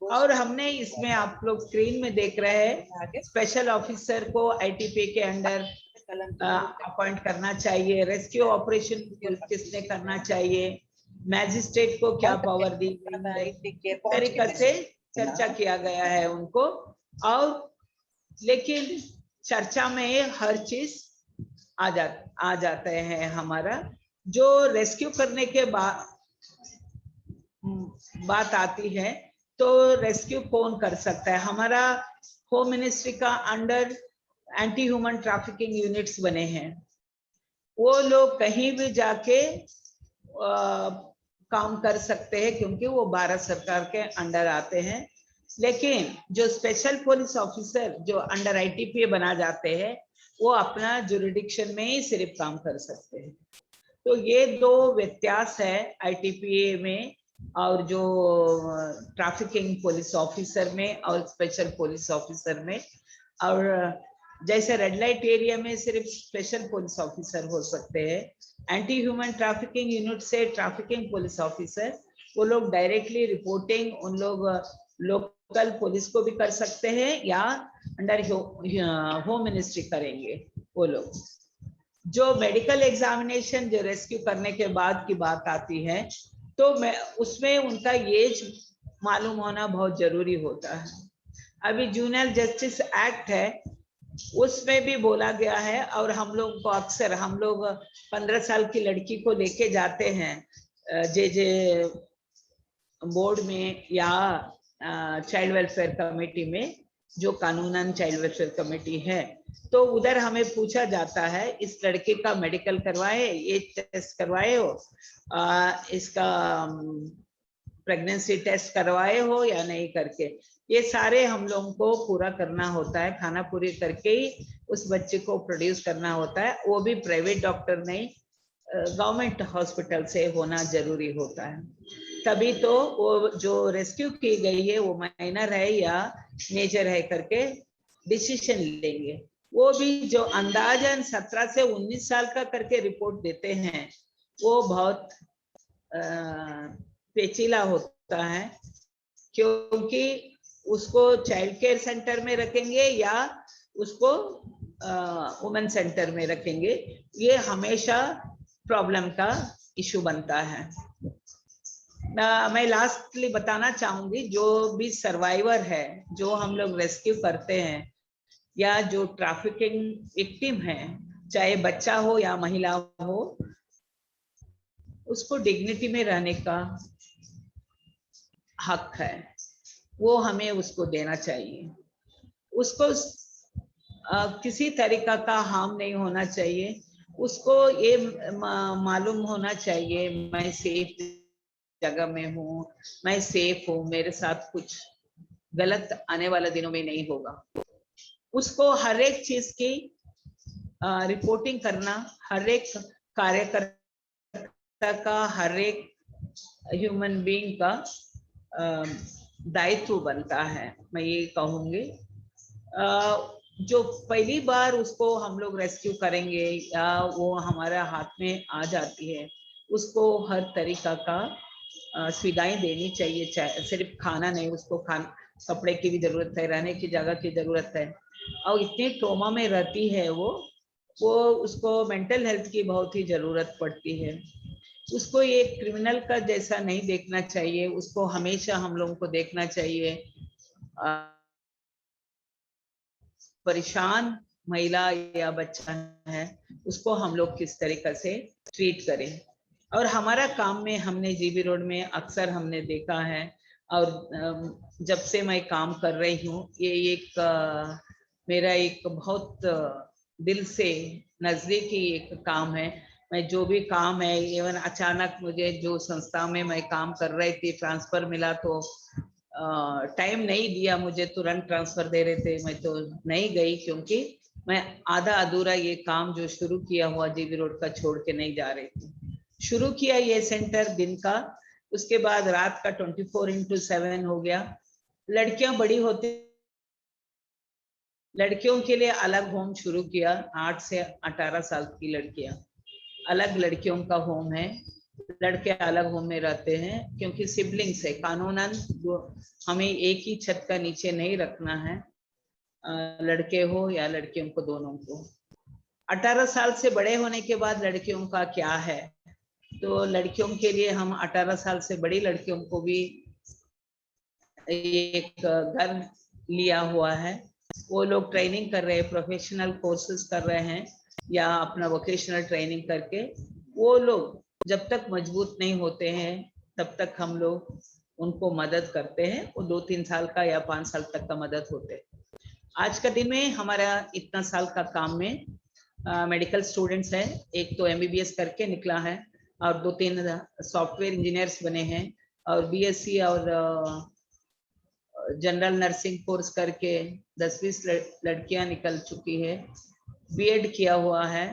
और हमने इसमें, आप लोग स्क्रीन में देख रहे हैं, स्पेशल ऑफिसर को ITPA के अंडर अपॉइंट करना चाहिए, रेस्क्यू ऑपरेशन किसने करना चाहिए, मैजिस्ट्रेट को क्या पावर दी तरीका से चर्चा किया गया है उनको। और लेकिन चर्चा में हर चीज आ जाते हैं। हमारा जो रेस्क्यू करने के बाद बात आती है, तो रेस्क्यू कौन कर सकता है? हमारा होम मिनिस्ट्री का under anti human trafficking units बने हैं। वो लोग कहीं भी जाके काम कर सकते हैं, क्योंकि वो भारत सरकार के अंडर आते हैं। लेकिन जो स्पेशल पुलिस ऑफिसर जो अंडर ITPA बना जाते हैं, वो अपना जुरिडिक्शन में ही सिर्फ काम कर सकते हैं। तो ये दो व्यत्यास है ITPA में और जो ट्रैफिकिंग पुलिस ऑफिसर में और स्पेशल पुलिस ऑफिसर में। और जैसे रेड लाइट एरिया में सिर्फ स्पेशल पुलिस ऑफिसर हो सकते हैं, एंटी ह्यूमन ट्रैफिकिंग यूनिट से ट्रैफिकिंग पुलिस ऑफिसर, वो लोग डायरेक्टली रिपोर्टिंग उन लोग लोकल पुलिस को भी कर सकते हैं या अंडर होम मिनिस्ट्री करेंगे वो लोग। जो मेडिकल एग्जामिनेशन जो रेस्क्यू करने के बाद की बात आती है, तो मैं उसमें उनका एज मालूम होना बहुत जरूरी होता है। अभी जूनियर जस्टिस एक्ट है, उसमें भी बोला गया है, और हम लोग को अक्सर, हम लोग 15 साल की लड़की को लेके जाते हैं जे बोर्ड में या चाइल्ड वेलफेयर कमेटी में, जो कानूनन चाइल्ड वेलफेयर कमेटी है, तो उधर हमें पूछा जाता है, इस लड़के का मेडिकल करवाए, ये टेस्ट करवाए हो, इसका प्रेगनेंसी टेस्ट करवाए हो या नहीं करके। ये सारे हम लोगों को पूरा करना होता है, खाना पूरी करके ही उस बच्चे को प्रोड्यूस करना होता है। वो भी प्राइवेट डॉक्टर नहीं, गवर्नमेंट हॉस्पिटल से होना जरूरी होता है। तभी तो वो जो रेस्क्यू की गई है वो माइनर है या मेजर है करके डिसीजन लेंगे। वो भी जो अंदाजन 17 से 19 साल का करके रिपोर्ट देते हैं, वो बहुत पेचीला होता है, क्योंकि उसको चाइल्ड केयर सेंटर में रखेंगे या उसको वुमेन सेंटर में रखेंगे, ये हमेशा प्रॉब्लम का इशू बनता है। मैं लास्टली बताना चाहूंगी, जो भी सर्वाइवर है, जो हम लोग रेस्क्यू करते हैं या जो ट्रैफिकिंग विक्टिम है, चाहे बच्चा हो या महिला हो, उसको डिग्निटी में रहने का हक है, वो हमें उसको देना चाहिए। उसको किसी तरीका का हार्म नहीं होना चाहिए। उसको ये मालूम होना चाहिए, मैं सेफ जगह में हूँ, मैं सेफ हूँ, मेरे साथ कुछ गलत आने वाला दिनों में नहीं होगा। उसको हर एक चीज की रिपोर्टिंग करना, हर एक कार्यकर्ता का, हर एक ह्यूमन बीइंग का दायित्व बनता है। मैं ये कहूंगी, जो पहली बार उसको हम लोग रेस्क्यू करेंगे या वो हमारे हाथ में आ जाती है, उसको हर तरीका का सुविधाएं देनी चाहिए। सिर्फ खाना नहीं, उसको कपड़े की भी जरूरत है, रहने की जगह की जरूरत है। और इतने ट्रोमा में रहती है वो, वो उसको मेंटल हेल्थ की बहुत ही जरूरत पड़ती है। उसको ये क्रिमिनल का जैसा नहीं देखना चाहिए, उसको हमेशा हम लोगों को देखना चाहिए परेशान महिला या बच्चा है उसको हम लोग किस तरीके से ट्रीट करें। और हमारा काम में हमने जीबी रोड में अक्सर हमने देखा है, और जब से मैं काम कर रही हूँ, ये एक मेरा एक बहुत दिल से नजदीकी एक काम है। मैं जो भी काम है, इवन अचानक मुझे जो संस्था में मैं काम कर रही थी ट्रांसफर मिला, तो टाइम नहीं दिया मुझे, तुरंत ट्रांसफर दे रहे थे, मैं तो नहीं गई, क्योंकि मैं आधा अधूरा ये काम जो शुरू किया हुआ जीबी रोड का छोड़ के नहीं जा रही थी। शुरू किया ये सेंटर दिन का, उसके बाद रात का 24/7 हो गया। लड़कियां बड़ी होती, लड़कियों के लिए अलग होम शुरू किया। 8 से 18 साल की लड़कियां, अलग लड़कियों का होम है। लड़के अलग होम में रहते हैं, क्योंकि सिबलिंग्स है, कानूनन हमें एक ही छत का नीचे नहीं रखना है, लड़के हो या लड़कियों को, दोनों को। 18 साल से बड़े होने के बाद लड़कियों का क्या है, तो लड़कियों के लिए हम 18 साल से बड़ी लड़कियों को भी एक घर लिया हुआ है। वो लोग ट्रेनिंग कर रहे हैं, प्रोफेशनल कोर्सेज कर रहे हैं, या अपना वोकेशनल ट्रेनिंग करके वो लोग जब तक मजबूत नहीं होते हैं तब तक हम लोग उनको मदद करते हैं। वो 2-3 साल का या 5 साल तक का मदद होते हैं। आज का दिन में हमारा इतना साल का काम में मेडिकल स्टूडेंट्स हैं, एक तो MBBS करके निकला है, और 2-3 सॉफ्टवेयर इंजीनियर्स बने हैं, और BSc और जनरल नर्सिंग कोर्स करके 10-20 लड़कियां निकल चुकी है। B.Ed किया हुआ है,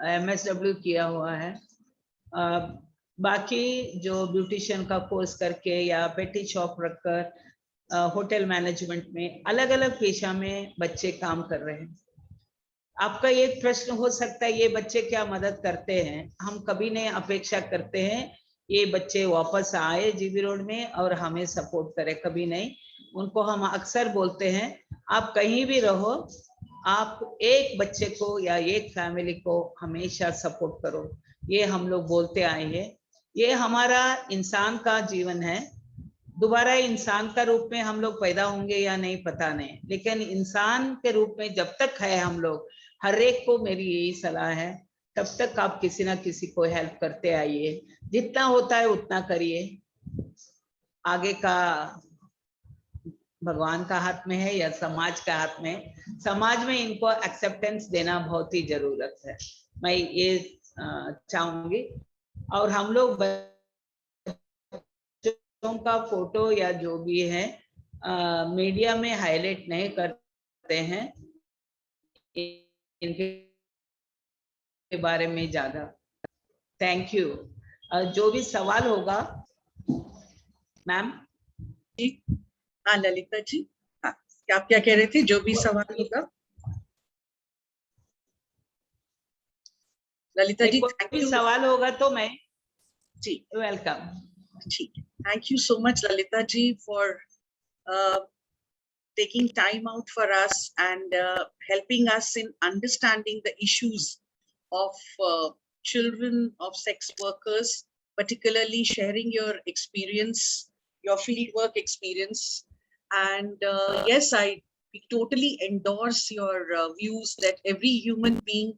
MSW किया हुआ है। बाकी जो ब्यूटिशियन का कोर्स करके या पेटी शॉप रखकर होटल मैनेजमेंट में अलग अलग पेशा में बच्चे काम कर रहे हैं। आपका एक प्रश्न हो सकता है, ये बच्चे क्या मदद करते हैं? हम कभी नहीं अपेक्षा करते हैं ये बच्चे वापस आए जीबी रोड में और हमें सपोर्ट करे, कभी नहीं। उनको हम अक्सर बोलते हैं, आप कहीं भी रहो, आप एक बच्चे को या एक फैमिली को हमेशा सपोर्ट करो, ये हम लोग बोलते आए हैं। ये हमारा इंसान का जीवन है। दोबारा इंसान का रूप में हम लोग पैदा होंगे या नहीं पता नहीं, लेकिन इंसान के रूप में जब तक है हम लोग, हर एक को मेरी यही सलाह है, तब तक आप किसी ना किसी को हेल्प करते आइए, जितना होता है उतना करिए। आगे का भगवान का हाथ में है या समाज का हाथ में, समाज में इनको एक्सेप्टेंस देना बहुत ही जरूरत है, मैं ये चाहूंगी। और हम लोग बच्चों का फोटो या जो भी है मीडिया में हाईलाइट नहीं करते हैं इनके बारे में ज्यादा। Thank you. जो भी सवाल होगा मैम। जी हाँ ललिता जी, हाँ आप क्या कह रहे थे? जो भी सवाल होगा ललिता जी। कोई भी सवाल होगा तो मैं जी वेलकम। ठीक है, thank you so much Lalita ji for taking time out for us and helping us in understanding the issues of children of sex workers, particularly sharing your experience, your fieldwork experience. And yes, we totally endorse your views that every human being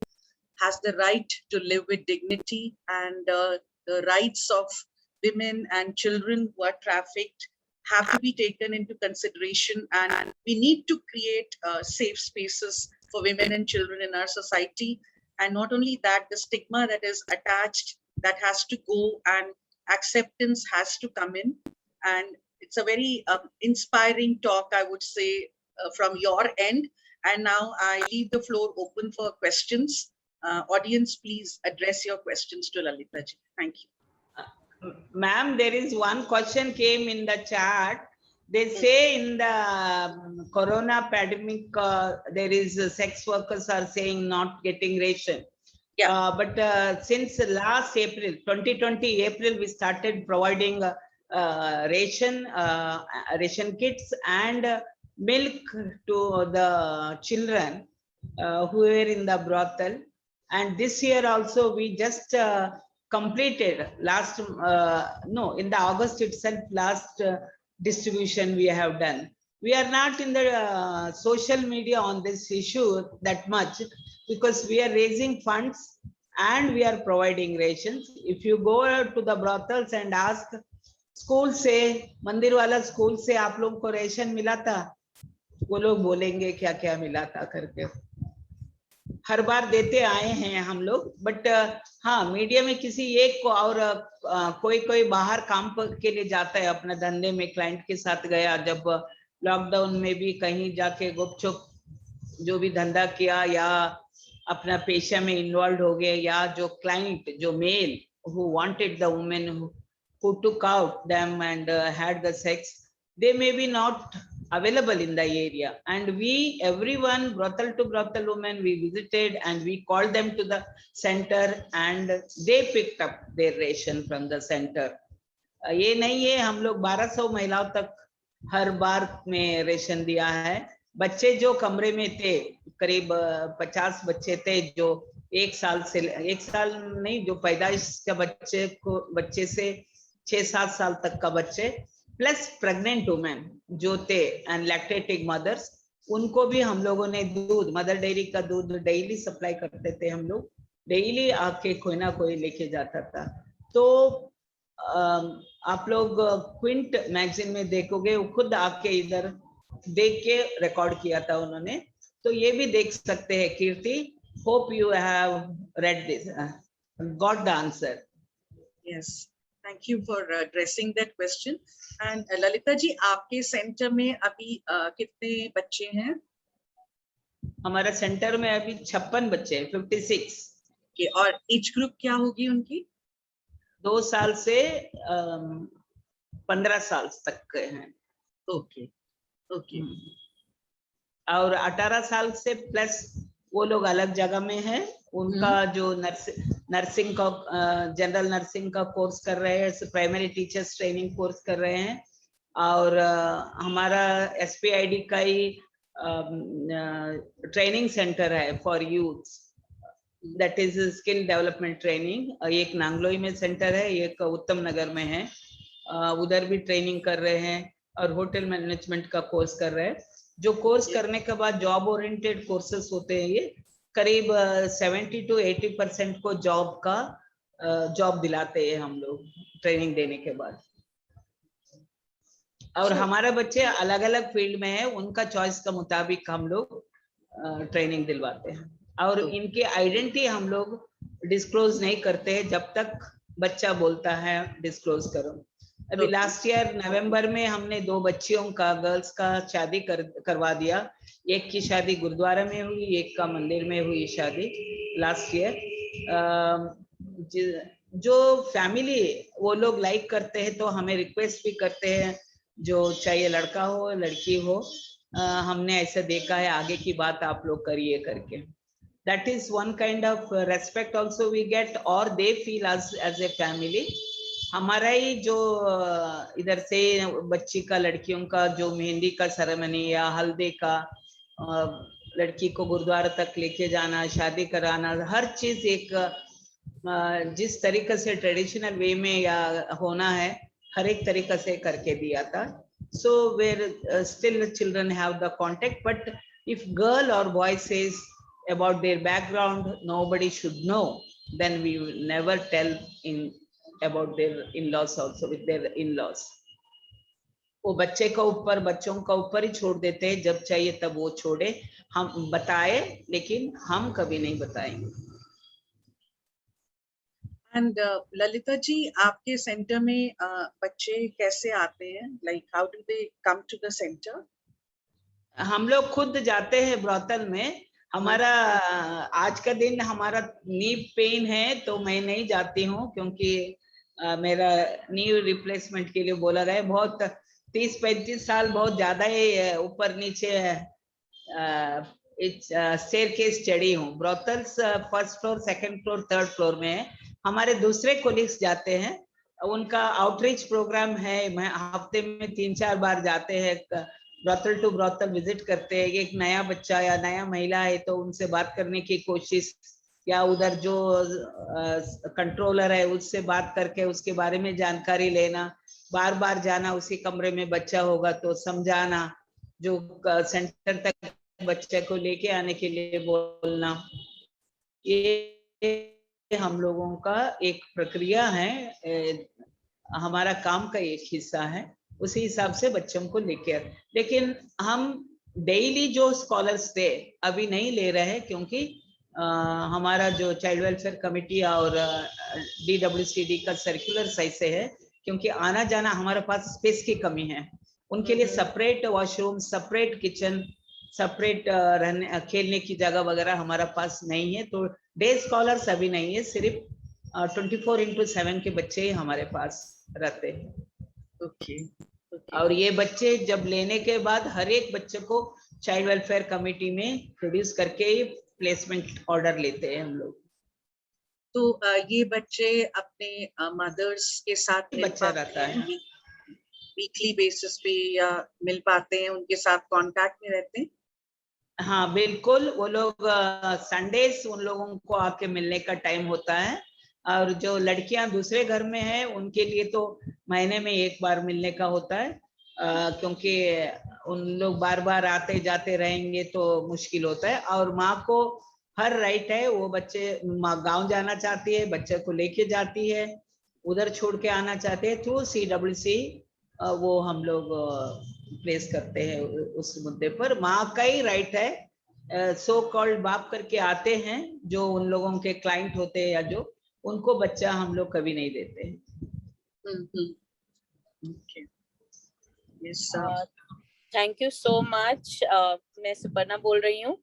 has the right to live with dignity, and the rights of women and children who are trafficked have to be taken into consideration, and we need to create safe spaces for women and children in our society. And not only that, the stigma that is attached, that has to go, and acceptance has to come in. And it's a very inspiring talk, I would say, from your end. And now I leave the floor open for questions. Audience, please address your questions to Lalita ji. Thank you. Ma'am, there is one question came in the chat. They say in the corona pandemic, there is sex workers are saying not getting ration. Yeah. But since last April, 2020 April, we started providing ration kits and milk to the children who were in the brothel. And this year also we just completed last, no, in the August itself, last distribution we have done. We are not in the social media on this issue that much because we are raising funds and we are providing rations. If you go to the brothels and ask school से, मंदिर वाला स्कूल से आप लोग को रेशन मिला था, वो लोग बोलेंगे क्या क्या मिला था करके। हर बार देते आए हैं हम लोग, बट हाँ, मीडिया में किसी एक को, और कोई बाहर काम के लिए जाता है अपने धंधे में, क्लाइंट के साथ गया, जब लॉकडाउन में भी कहीं जाके गुपचुप जो भी धंधा किया या अपना पेशा में इन्वॉल्व हो गए, या जो क्लाइंट, जो mail who wanted the women who took out them and had the sex, they may be not available in the area, and we, everyone, brothel to brothel women, we visited and we called them to the center and they picked up their ration from the center. ये नहीं है हम लोग 1200 महिलाओं तक हर बार में रेशन दिया है। बच्चे जो कमरे में थे, करीब 50 बच्चे थे, जो एक साल नहीं, जो पैदाइश का बच्चे से 6-7 साल तक का बच्चे, प्लस प्रेग्नेंट वुमेन जो थे एंड लैक्टेटिंग मदर्स, उनको भी हम लोगों ने दूध, मदर डेयरी का दूध डेली सप्लाई करते थे हम लोग, डेली आके कोई ना कोई लेके जाता था। तो आप लोग क्विंट मैगजीन में देखोगे, वो खुद आके इधर देख के रिकॉर्ड किया था उन्होंने, तो ये भी देख सकते हैं। Kirti, hope you have read this, got the answer. Yes, thank you for addressing that question. And Lalita ji, आपके सेंटर में अभी कितने बच्चे हैं? हमारा सेंटर में अभी 56 बच्चे हैं, 56 के, और एज ग्रुप क्या होगी उनकी? 2 साल से 15 साल तक के हैं। Okay okay. और 18 साल से प्लस वो लोग अलग जगह में है, उनका जो नर्सिंग का, जनरल नर्सिंग का कोर्स कर रहे हैं, प्राइमरी टीचर्स ट्रेनिंग कोर्स कर रहे हैं, और हमारा SPID का ही ट्रेनिंग सेंटर है for youth, that is skill development training. एक नांगलोई में सेंटर है, एक उत्तम नगर में है, उधर भी ट्रेनिंग कर रहे हैं, और होटल मैनेजमेंट का कोर्स कर रहे हैं। जो कोर्स करने के बाद जॉब ओरिएंटेड कोर्सेस होते हैं, ये करीब 70 to 80% को जॉब दिलाते हैं हम लोग ट्रेनिंग देने के बाद। और हमारे बच्चे अलग अलग फील्ड में है, उनका चॉइस का मुताबिक हम लोग ट्रेनिंग दिलवाते हैं, और इनकी आइडेंटिटी हम लोग डिस्क्लोज नहीं करते हैं जब तक बच्चा बोलता है डिस्क्लोज करो। अभी लास्ट ईयर नवंबर में हमने 2 बच्चियों का, गर्ल्स का शादी करवा दिया। एक की शादी गुरुद्वारा में हुई, एक का मंदिर में हुई शादी लास्ट ईयर। जो फैमिली वो लोग लाइक करते हैं तो हमें रिक्वेस्ट भी करते हैं, जो चाहे लड़का हो लड़की हो, हमने ऐसा देखा है, आगे की बात आप लोग करिए करके। That is one kind of respect also we get, और they feel us as a family। हमारा ही जो इधर से बच्ची का, लड़कियों का जो मेहंदी का सेरेमनी या हल्दी का, लड़की को गुरुद्वारा तक लेके जाना, शादी कराना, हर चीज एक जिस तरीके से ट्रेडिशनल वे में या होना है, हर एक तरीके से करके दिया था। So where still children have the contact, but if girl or boy says about their background, nobody should know, then we will never tell about their in-laws also, with their in-laws। वो बच्चे का ऊपर, बच्चों का ऊपर ही छोड़ देते हैं, जब चाहिए तब वो छोड़े, हम बताए, लेकिन हम कभी नहीं बताएंगे। And Lalita ji, आपके सेंटर में बच्चे कैसे आते हैं? Like how do they come to the center? हम लोग खुद जाते हैं ब्रोथल में। हमारा आज का दिन हमारा नी पेन है, तो मैं नहीं जाती हूँ, क्योंकि मेरा नी रिप्लेसमेंट के लिए बोला गया। बहुत 30-35 साल बहुत ज्यादा ही ऊपर नीचे स्टेयरकेस चढ़ी हूँ। Brothels first floor, second floor, third floor में है। हमारे दूसरे कोलिग्स जाते हैं, उनका आउटरीच प्रोग्राम है, मैं हफ्ते में 3-4 बार जाते हैं, ब्रोथल टू ब्रोथल विजिट करते हैं। एक नया बच्चा या नया महिला है तो उनसे बात करने की कोशिश, या उधर जो कंट्रोलर है उससे बात करके उसके बारे में जानकारी लेना, बार बार जाना, उसी कमरे में बच्चा होगा तो समझाना, जो सेंटर तक बच्चे को लेके आने के लिए बोलना, ये हम लोगों का एक प्रक्रिया है, हमारा काम का एक हिस्सा है। उसी हिसाब से बच्चों को लेके, लेकिन हम डेली जो स्कॉलर्स थे अभी नहीं ले रहे हैं, क्योंकि हमारा जो चाइल्ड वेलफेयर कमेटी और DWCD का सर्कुलर ऐसे है, क्योंकि आना जाना हमारे पास स्पेस की कमी है, उनके लिए separate washroom, separate kitchen, separate रहने खेलने की जगह वगैरह हमारा पास नहीं है। तो डे स्कॉलर्स अभी नहीं है, सिर्फ 24/7 के बच्चे ही हमारे पास रहते हैं। ओके। और ये बच्चे जब लेने के बाद हर एक बच्चे को चाइल्ड वेलफेयर कमेटी में प्रोड्यूस करके ही प्लेसमेंट ऑर्डर लेते हैं हम लोग। तो ये बच्चे अपने मदर्स के साथ बच्चा रहता है वीकली बेसिस पे या मिल पाते हैं, उनके साथ कांटेक्ट में रहते हैं? हाँ बिल्कुल, वो लोग संडेज उन लोगों को आके मिलने का टाइम होता है, और जो लड़कियां दूसरे घर में हैं उनके लिए तो महीने में एक बार मिलने का होता है, क्योंकि उन लोग बार बार आते जाते रहेंगे तो मुश्किल होता है। और माँ को हर राइट है, वो बच्चे माँ गाँव जाना चाहती है, बच्चे को लेके जाती है, उधर छोड़ के आना चाहते हैं, थ्रू CWC वो हम लोग प्लेस करते हैं उस मुद्दे पर। माँ का ही राइट है, सो कॉल्ड बाप करके आते हैं जो उन लोगों के क्लाइंट होते हैं या जो, उनको बच्चा हम लोग कभी नहीं देते हैं। Okay. Yes, thank you so much. मैं सुपर्णा बोल रही हूँ।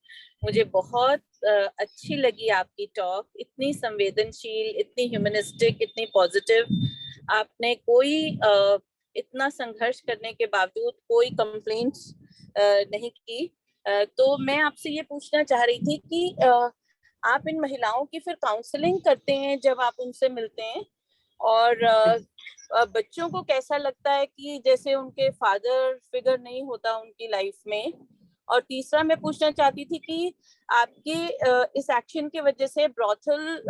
मुझे बहुत अच्छी लगी आपकी टॉक, इतनी संवेदनशील, इतनी ह्यूमनिस्टिक, इतनी पॉजिटिव। आपने कोई इतना संघर्ष करने के बावजूद कोई कंप्लेंट्स नहीं की। तो मैं आपसे ये पूछना चाह रही थी कि आप इन महिलाओं की फिर काउंसलिंग करते हैं जब आप उनसे मिलते हैं, और बच्चों को कैसा लगता है कि जैसे उनके फादर फिगर नहीं होता उनकी लाइफ में? और तीसरा मैं पूछना चाहती थी कि आपके इस एक्शन की वजह से ब्रॉथल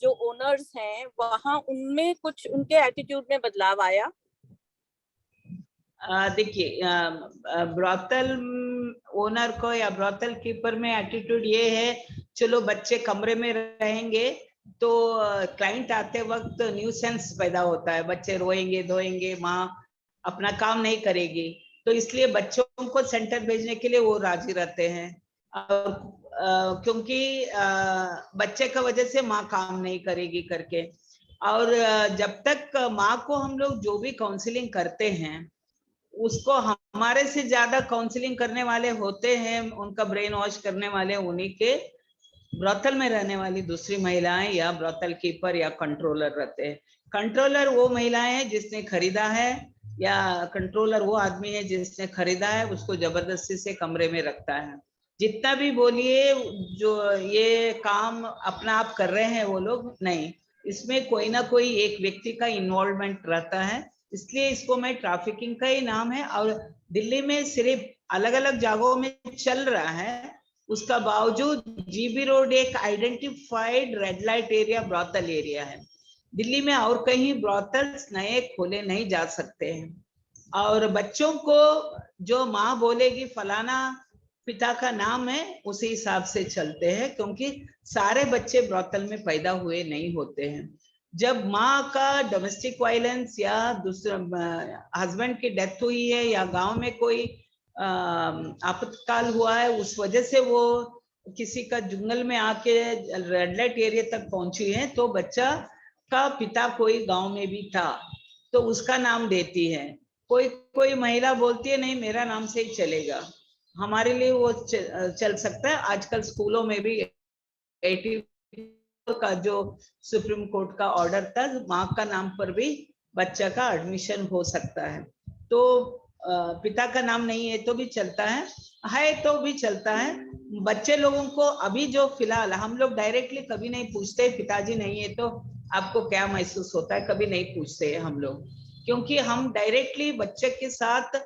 जो ओनर्स हैं वहाँ उनमें कुछ उनके एटीट्यूड में बदलाव आया? देखिए, ब्रॉथल ओनर को या ब्रॉथल कीपर में एटीट्यूड ये है, चलो बच्चे कमरे में रहेंगे तो क्लाइंट आते वक्त न्यूसेंस पैदा होता है, बच्चे रोएंगे धोएंगे, माँ अपना काम नहीं करेगी, तो इसलिए बच्चों को सेंटर भेजने के लिए वो राजी रहते हैं। और क्योंकि बच्चे का वजह से माँ काम नहीं करेगी करके। और जब तक माँ को हम लोग जो भी काउंसलिंग करते हैं उसको हमारे से ज्यादा काउंसलिंग करने वाले होते हैं, उनका ब्रेन वॉश करने वाले उन्हीं के ब्रॉथल में रहने वाली दूसरी महिलाएं या ब्रॉथल कीपर या कंट्रोलर रहते हैं। कंट्रोलर वो महिलाएं हैं जिसने खरीदा है, या कंट्रोलर वो आदमी है जिसने खरीदा है, उसको जबरदस्ती से कमरे में रखता है। जितना भी बोलिए जो ये काम अपना आप कर रहे हैं वो लोग नहीं, इसमें कोई ना कोई एक व्यक्ति का इन्वॉल्वमेंट रहता है, इसलिए इसको मैं ट्रैफिकिंग का ही नाम है। और दिल्ली में सिर्फ अलग अलग जगहों में चल रहा है, उसका बावजूद GB रोड एक identified red light area brothel area है। दिल्ली में और कहीं ब्रॉथल्स नए खोले नहीं जा सकते हैं। और बच्चों को जो माँ बोलेगी फलाना पिता का नाम है उसी हिसाब से चलते हैं, क्योंकि सारे बच्चे ब्रॉथल में पैदा हुए नहीं होते हैं। जब माँ का डोमेस्टिक वायलेंस या दूसरा हस्बैंड की डेथ हुई है या गांव में कोई आपातकाल हुआ है, उस वजह से वो किसी का जंगल में आके रेड लाइट एरिया तक पहुंची है, तो बच्चा का पिता कोई गांव में भी था तो उसका नाम देती है। कोई महिला बोलती है नहीं मेरा नाम से ही चलेगा, हमारे लिए वो चल सकता है। आजकल स्कूलों में भी 80 का जो सुप्रीम कोर्ट का ऑर्डर था, माँ का नाम पर भी बच्चा का एडमिशन हो सकता है। तो पिता का नाम नहीं है तो भी चलता है तो भी चलता है। बच्चे लोगों को अभी जो फिलहाल हम लोग डायरेक्टली कभी नहीं पूछते पिताजी नहीं है तो आपको क्या महसूस होता है, कभी नहीं पूछते हम लोग, क्योंकि हम डायरेक्टली बच्चे के साथ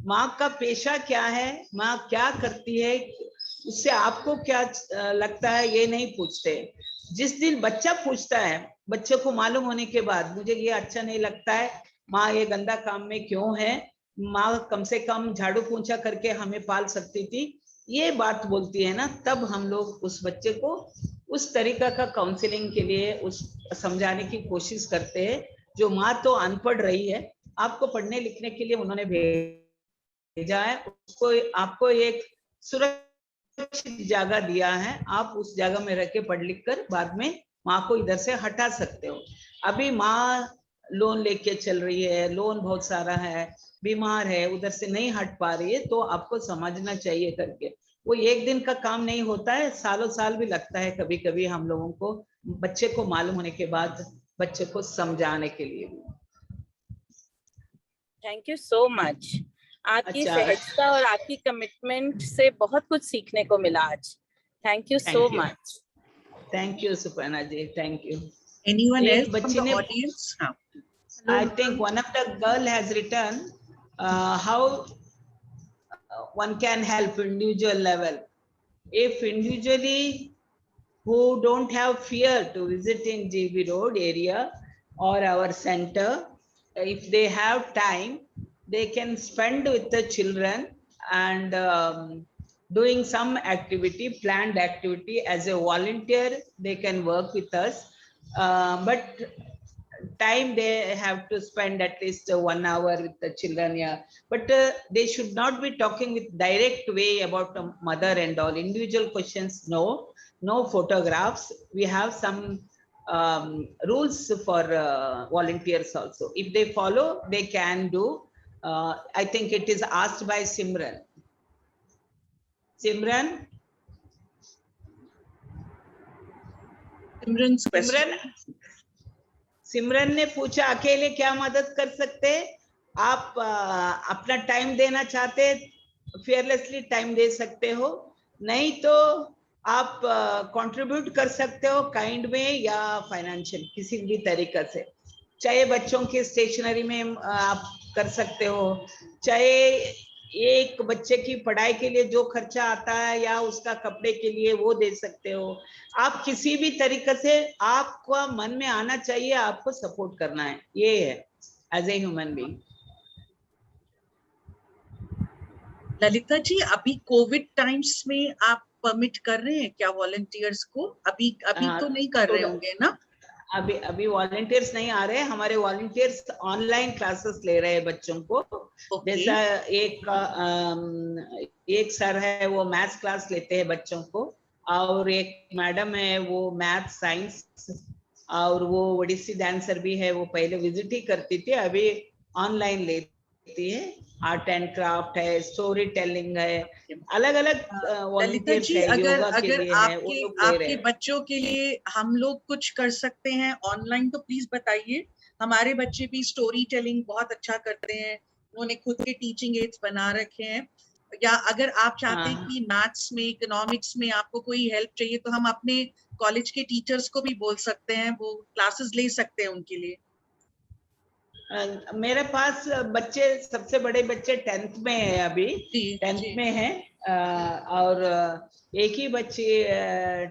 माँ का पेशा क्या है, माँ क्या करती है, उससे आपको क्या लगता है, ये नहीं पूछते। जिस दिन बच्चा पूछता है, बच्चे को मालूम होने के बाद मुझे ये अच्छा नहीं लगता है, माँ ये गंदा काम में क्यों है, माँ कम से कम झाड़ू पोंछा करके हमें पाल सकती थी, ये बात बोलती है ना, तब हम लोग उस बच्चे को उस तरीका का काउंसलिंग के लिए उस समझाने की कोशिश करते हैं। जो माँ तो अनपढ़ रही है, आपको पढ़ने लिखने के लिए उन्होंने भेजा है, उसको आपको एक सुरक्षित जगह दिया है, आप उस जगह में रह के पढ़ लिख कर बाद में माँ को इधर से हटा सकते हो। अभी माँ लोन लेके चल रही है, लोन बहुत सारा है, बीमार है, उधर से नहीं हट पा रही है, तो आपको समझना चाहिए करके। वो एक दिन का काम नहीं होता है, सालों साल भी लगता है कभी कभी हम लोगों को बच्चे को मालूम होने के बाद बच्चे को समझाने के लिए भी। Thank you so much. आपकी अच्छा। सहजता और आपकी कमिटमेंट से बहुत कुछ सीखने को मिला आज। Thank you so much. Thank you Suparna ji, thank you. Anyone एक else from बच्ची the ने, audience? हाँ. I think one of the girl has written how one can help individual level. If individually who don't have fear to visiting GB Road area or our center, if they have time, they can spend with the children and doing some activity, planned activity as a volunteer, they can work with us. But time they have to spend at least 1 hour with the children, yeah, but they should not be talking with direct way about the mother and all. Individual questions, no photographs. We have some rules for volunteers also. If they follow, they can do. I think it is asked by Simran. Simran's question. सिमरन ने पूछा अकेले क्या मदद कर सकते, आप अपना टाइम देना चाहते फियरलेसली टाइम दे सकते हो, नहीं तो आप कंट्रीब्यूट कर सकते हो काइंड में या फाइनेंशियल किसी भी तरीके से। चाहे बच्चों के स्टेशनरी में आप कर सकते हो, चाहे एक बच्चे की पढ़ाई के लिए जो खर्चा आता है या उसका कपड़े के लिए वो दे सकते हो। आप किसी भी तरीके से आपका मन में आना चाहिए, आपको सपोर्ट करना है, ये है as a human being. Lalita ji, अभी कोविड टाइम्स में आप परमिट कर रहे हैं क्या वॉलंटियर्स को? अभी तो नहीं कर रहे होंगे ना? अभी वॉलंटियर्स नहीं आ रहे, हमारे वॉलंटियर्स ऑनलाइन क्लासेस ले रहे हैं बच्चों को। जैसा एक सर है वो मैथ्स क्लास लेते हैं बच्चों को, और एक मैडम है वो मैथ साइंस, और वो ओडिसी डांसर भी है, वो पहले विजिट ही करती थी, अभी ऑनलाइन लेती है। आर्ट एंड क्राफ्ट है, स्टोरी टेलिंग है, अलग अलग वॉलंटियर्स है, योगा के लिए है, वो लोग ले रहे हैं। आपके बच्चों के लिए हम लोग कुछ कर सकते हैं ऑनलाइन तो प्लीज बताइए। हमारे बच्चे भी स्टोरी टेलिंग बहुत अच्छा करते हैं, उन्होंने खुद के टीचिंग एड्स बना रखे हैं। या अगर आप चाहते हैं कि मैथ्स में, इकोनॉमिक्स में आपको कोई हेल्प चाहिए तो हम अपने कॉलेज के टीचर्स को भी बोल सकते हैं, वो क्लासेस ले सकते हैं उनके लिए। मेरे पास बच्चे, सबसे बड़े बच्चे 10th में है, अभी 10th में है, और एक ही बच्चे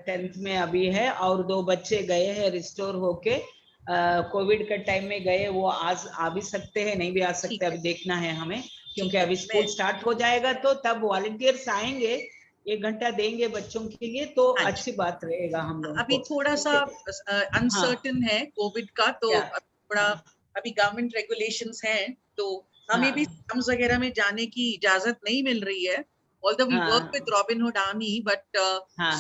10th में अभी है, और 2 बच्चे गए हैं रिस्टोर होके, कोविड के टाइम में गए, वो आज आ भी सकते हैं, नहीं भी आ सकते, अभी देखना है हमें, क्योंकि अभी स्कूल स्टार्ट हो जाएगा तो तब वॉलंटियर्स आएंगे, 1 घंटा देंगे बच्चों के लिए, तो अच्छी बात रहेगा हम लोग। अभी थोड़ा सा अनसर्टेन है कोविड का, तो थोड़ा अभी गवर्नमेंट रेगुलेशंस हैं, तो हमें भी स्लम्स वगैरह में जाने की इजाजत नहीं मिल रही है। Although we work with Robinhood army, but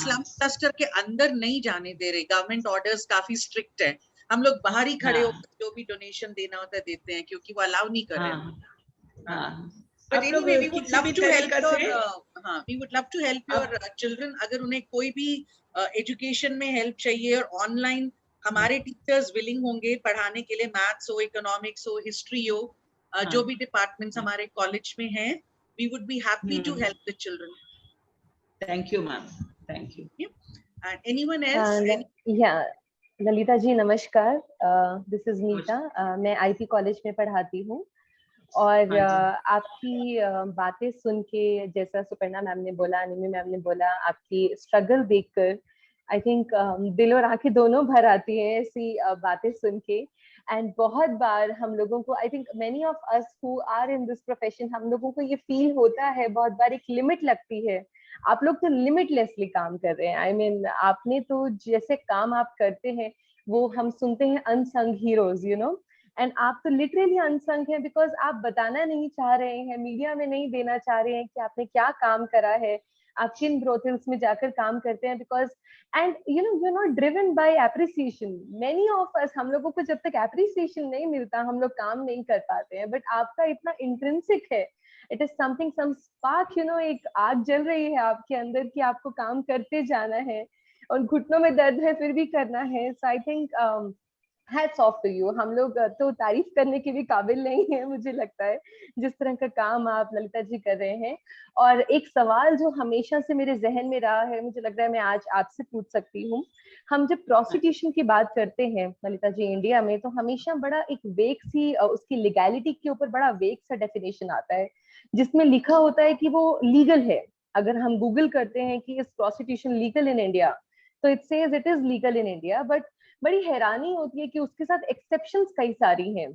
slum cluster के अंदर नहीं जाने दे रहे, गवर्नमेंट ऑर्डर्स काफी स्ट्रिक्ट है। हम लोग बाहर ही खड़े होकर जो भी डोनेशन देना होता है देते हैं, क्योंकि वो अलाउ नहीं कर रहे हैं। But anyway, we would love to help your we would love to help your children. अगर उन्हें कोई भी एजुकेशन में हेल्प चाहिए और ऑनलाइन हमारे टीचर्स विलिंग होंगे पढ़ाने के लिए, मैथ्स हो, इकोनॉमिक्स हो, हिस्ट्री हो, जो भी डिपार्टमेंट्स हमारे कॉलेज में हैं, we would be happy to help the children. Thank you, ma'am. Thank you. And anyone else? Yeah, Lalita ji नमस्कार, this is नीता, मैं IT कॉलेज में पढ़ाती हूँ, और आपकी बातें सुन के, जैसा सुपर्णा मैम ने बोला, अनिमी मैम ने बोला, आपकी स्ट्रगल देखकर आई थिंक दिल और आंखें दोनों भर आती हैं ऐसी बातें सुन के। एंड बहुत बार हम लोगों को, I think many of us who are in this profession, हम लोगों को ये फील होता है बहुत बार, एक लिमिट लगती है। आप लोग तो लिमिटलेसली काम कर रहे हैं। आई मीन आपने तो जैसे काम आप करते हैं वो हम सुनते हैं unsung heroes, you know, and आप तो लिटरली अनसंग हैं, बिकॉज आप बताना नहीं चाह रहे हैं, मीडिया में नहीं देना चाह रहे हैं कि आपने क्या काम करा है, आप किन ब्रोथल्स में जाकर काम करते हैं, because and you know you not driven by appreciation. Many of us, हम लोगों को जब तक एप्रिसिएशन नहीं मिलता हम लोग काम नहीं कर पाते हैं, बट आपका इतना इंट्रिंसिक है, it is something, some spark, you know, एक आग जल रही है आपके अंदर कि आपको काम करते जाना है और घुटनों में दर्द है फिर भी करना है। So I think hats off to you. हम लोग तो तारीफ करने के भी काबिल नहीं है मुझे लगता है, जिस तरह का काम आप ललिता जी कर रहे हैं। और एक सवाल जो हमेशा से मेरे जहन में रहा है, मुझे लग रहा है मैं आज आपसे पूछ सकती हूँ। हम जब प्रोसिक्यूशन की बात करते हैं ललिता जी इंडिया में, तो हमेशा बड़ा एक वेग सी उसकी लीगैलिटी के ऊपर बड़ा वेग सा डेफिनेशन आता है, जिसमें लिखा होता है कि वो लीगल है। अगर हम गूगल करते हैं कि is prosecution legal in India, तो it says it is legal in India, but बड़ी हैरानी होती है कि उसके साथ एक्सेप्शंस कई सारी हैं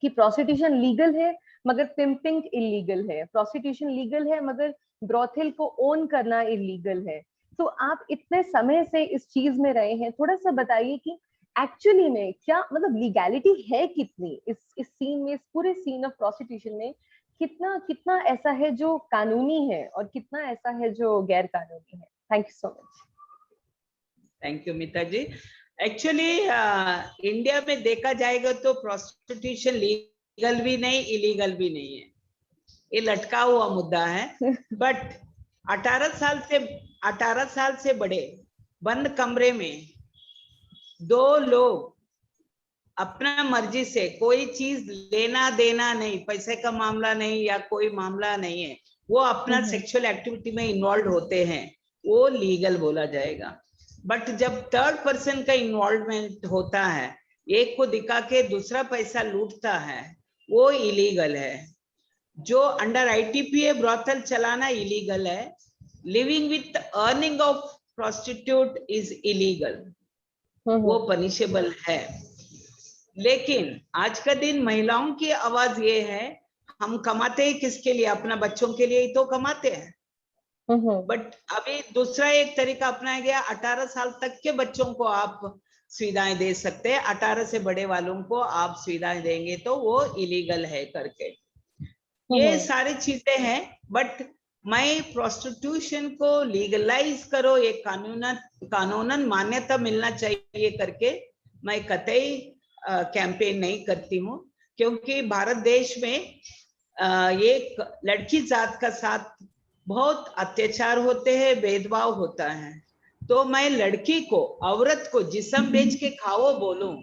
कि प्रोस्टिट्यूशन लीगल है मगर पिंपिंग इलीगल है, प्रोस्टिट्यूशन लीगल है मगर ब्रोथल को ओन करना इलीगल है। तो आप इतने समय से इस चीज में रहे हैं, थोड़ा सा बताइए कि एक्चुअली में क्या मतलब लीगैलिटी है कितनी इस सीन में, इस पूरे सीन ऑफ प्रोस्टिट्यूशन में, कितना कितना ऐसा है जो कानूनी है और कितना ऐसा है जो गैर कानूनी है। Thank you so much. Thank you Meeta ji. Actually India में देखा जाएगा तो प्रोस्टिट्यूशन लीगल भी नहीं, इलीगल भी नहीं है, ये लटका हुआ मुद्दा है। बट 18 साल से बड़े बंद कमरे में दो लोग अपना मर्जी से, कोई चीज लेना देना नहीं, पैसे का मामला नहीं या कोई मामला नहीं है, वो अपना सेक्सुअल एक्टिविटी में इन्वॉल्व होते हैं, वो लीगल बोला जाएगा। बट जब थर्ड पर्सन का इन्वॉल्वमेंट होता है, एक को दिखा के दूसरा पैसा लूटता है, वो इलीगल है। जो अंडर ITPA ब्रॉथल चलाना इलीगल है, living with earning of prostitute is illegal, वो पनिशेबल है। लेकिन आज का दिन महिलाओं की आवाज ये है, हम कमाते हैं किसके लिए? अपना बच्चों के लिए ही तो कमाते हैं। बट अभी दूसरा एक तरीका अपनाया गया, 18 साल तक के बच्चों को आप सुविधाएं दे सकते हैं, 18 से बड़े वालों को आप सुविधाएं देंगे तो वो इलीगल है करके। ये सारी चीजें हैं। बट मैं प्रोस्टिट्यूशन को लीगलाइज करो, ये कानूनन मान्यता मिलना चाहिए करके मैं कतई कैंपेन नहीं करती हूँ, क्योंकि भारत देश में एक लड़की जात का साथ बहुत अत्याचार होते हैं, भेदभाव होता है। तो मैं लड़की को, औरत को जिस्म बेच के खाओ बोलूं,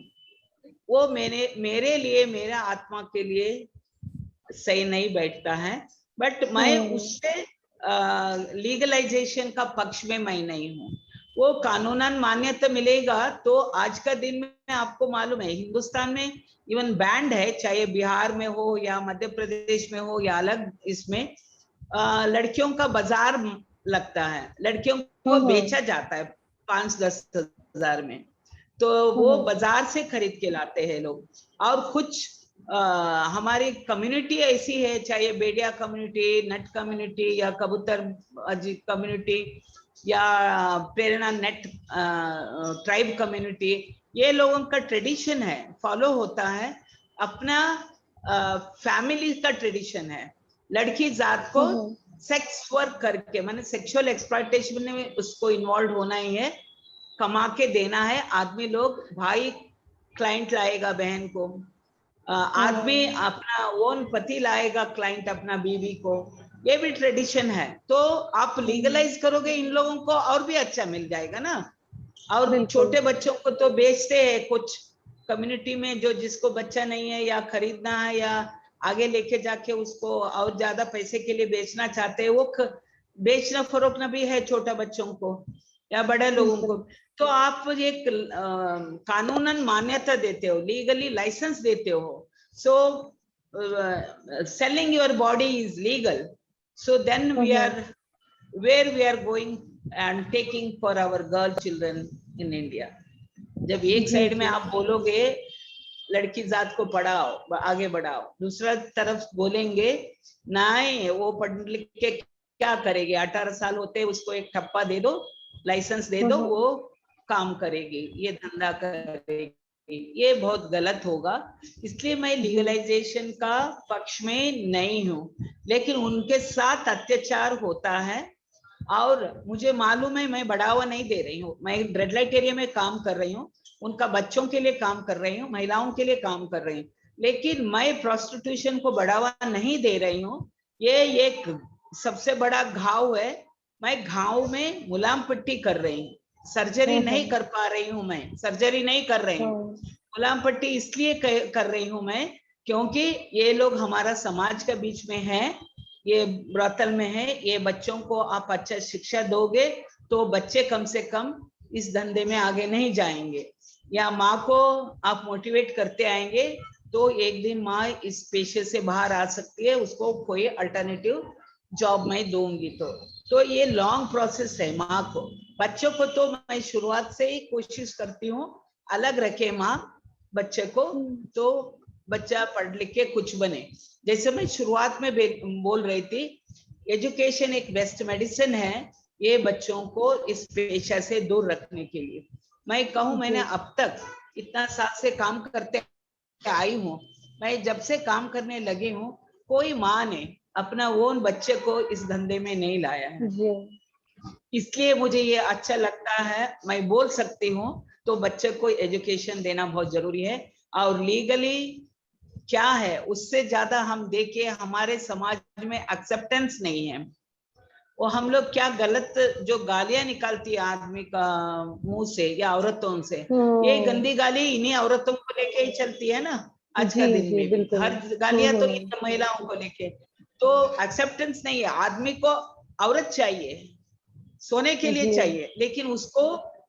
वो मेरे लिए, मेरा आत्मा के लिए सही नहीं बैठता है। बट मैं उससे लीगलाइजेशन का पक्ष में मैं नहीं हूँ। वो कानूनन मान्यता मिलेगा तो आज का दिन में आपको मालूम है हिंदुस्तान में इवन बैंड है, चाहे बिहार में हो या मध्य प्रदेश में हो या अलग इसमें, लड़कियों का बाजार लगता है, लड़कियों को बेचा जाता है 5-10 हजार में, तो वो बाजार से खरीद के लाते हैं लोग। और कुछ हमारी कम्युनिटी ऐसी है, चाहे बेडिया कम्युनिटी, नट कम्युनिटी या कबूतर कम्युनिटी या प्रेरणा नेट ट्राइब कम्युनिटी, ये लोगों का ट्रेडिशन है, फॉलो होता है, अपना फैमिली का ट्रेडिशन है। लड़की जात को सेक्स वर्क करके, माने सेक्सुअल एक्सप्लॉयटेशन में उसको इन्वॉल्व होना ही है, कमा के देना है। आदमी लोग, भाई क्लाइंट लाएगा बहन को, आदमी अपना ओन पति लाएगा क्लाइंट अपना बीवी को, ये भी ट्रेडिशन है। तो आप लीगलाइज करोगे इन लोगों को और भी अच्छा मिल जाएगा ना। और छोटे बच्चों को तो बेचते हैं कुछ कम्युनिटी में, जो जिसको बच्चा नहीं है या खरीदना है या आगे लेके जाके उसको और ज्यादा पैसे के लिए बेचना चाहते हैं, वो बेचना फरोखना भी है छोटा बच्चों को या बड़े लोगों को। तो आप एक कानूनन मान्यता देते हो, लीगली लाइसेंस देते हो, so selling your body is legal, so then we are where we are going and taking for our girl children in India. जब एक साइड में आप बोलोगे लड़की जात को पढ़ाओ आगे बढ़ाओ, दूसरा तरफ बोलेंगे नहीं वो पढ़ लिख के क्या करेगी, 18 साल होते उसको एक ठप्पा दे दो, लाइसेंस दे दो, वो काम करेगी, ये धंधा करेगी, ये बहुत गलत होगा। इसलिए मैं लीगलाइजेशन का पक्ष में नहीं हूँ, लेकिन उनके साथ अत्याचार होता है और मुझे मालूम है मैं बढ़ावा नहीं दे रही हूँ। मैं रेड लाइट एरिया में काम कर रही हूँ, उनका बच्चों के लिए काम कर रही हूँ, महिलाओं के लिए काम कर रही हूँ, लेकिन मैं प्रोस्टिट्यूशन को बढ़ावा नहीं दे रही हूँ। ये एक सबसे बड़ा घाव है। मैं घाव में मुलायम पट्टी कर रही हूँ, सर्जरी नहीं कर पा रही हूँ, मैं सर्जरी नहीं कर रही हूँ। मुलायम पट्टी इसलिए कर रही हूँ मैं क्योंकि ये लोग हमारा समाज के बीच में है, ये ब्रतल में है। ये बच्चों को आप अच्छा शिक्षा दोगे तो बच्चे कम से कम इस धंधे में आगे नहीं जाएंगे, या माँ को आप मोटिवेट करते आएंगे तो एक दिन माँ इस पेशे से बाहर आ सकती है, उसको कोई अल्टरनेटिव जॉब मैं दूंगी। तो ये लॉन्ग प्रोसेस है। माँ को, बच्चों को तो मैं शुरुआत से ही कोशिश करती हूँ अलग रखे माँ बच्चे को, तो बच्चा पढ़ लिख के कुछ बने। जैसे मैं शुरुआत में बोल रही थी, एजुकेशन एक बेस्ट मेडिसिन है ये बच्चों को इस पेशा से दूर रखने के लिए। मैं कहूँ मैंने अब तक इतना साल से काम करते आई हूँ, मैं जब से काम करने लगी हूँ कोई माँ ने अपना ओन बच्चे को इस धंधे में नहीं लाया है। इसलिए मुझे ये अच्छा लगता है, मैं बोल सकती हूँ। तो बच्चे को एजुकेशन देना बहुत जरूरी है, और लीगली क्या है उससे ज्यादा हम देखें हमारे समाज में एक्सेप्टेंस नहीं है। वो हम लोग क्या गलत जो गालियां निकालती है आदमी का मुंह से या औरतों से, ये गंदी गाली इन्हीं औरतों को लेके ही चलती है ना आज का दिन में भी। हर गालियां तो इन महिलाओं को लेके, तो एक्सेप्टेंस नहीं है। आदमी को औरत चाहिए, सोने के लिए चाहिए, लेकिन उसको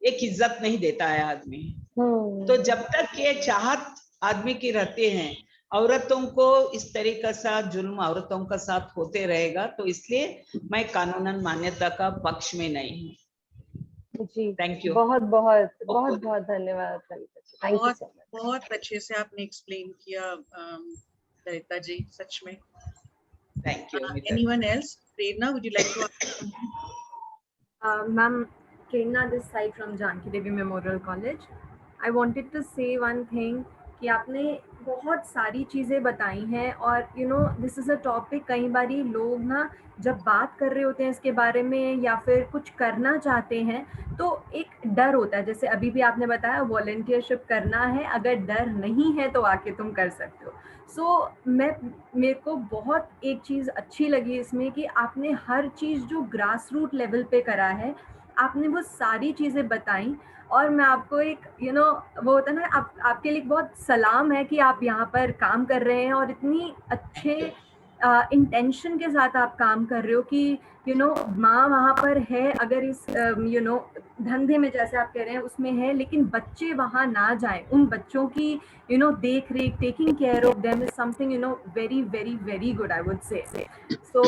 एक इज्जत नहीं देता है आदमी। तो जब तक ये चाहत आदमी की रहते हैं, औरतों को इस तरीके से जुल्म औरतों का साथ होते रहेगा, तो इसलिए मैं कानूनन मान्यता का पक्ष में नहीं हूँ। जी, थैंक यू। बहुत बहुत बहुत बहुत धन्यवाद ललिता जी। बहुत अच्छे से आपने एक्सप्लेन किया ललिता जी, सच में। Thank you. Anyone else? Prerna, would you like to? Ma'am, Prerna this side from Janki Devi Memorial College. I wanted to say one thing कि आपने बहुत सारी चीज़ें बताई हैं, और you know this is a topic, कई बारी लोग ना जब बात कर रहे होते हैं इसके बारे में या फिर कुछ करना चाहते हैं तो एक डर होता है। जैसे अभी भी आपने बताया वॉलंटियरशिप करना है, अगर डर नहीं है तो आके तुम कर सकते हो। मेरे को बहुत एक चीज़ अच्छी लगी इसमें कि आपने हर चीज़ जो ग्रास रूट लेवल पे करा है, आपने वो सारी चीज़ें बताई। और मैं आपको एक वो होता है ना, आपके लिए बहुत सलाम है कि आप यहाँ पर काम कर रहे हैं और इतनी अच्छे इंटेंशन के साथ आप काम कर रहे हो कि माँ वहाँ पर है, अगर इस धंधे में जैसे आप कह रहे हैं उसमें है, लेकिन बच्चे वहाँ ना जाएं। उन बच्चों की देख रेख, taking care of them is something very very very good, I would say. So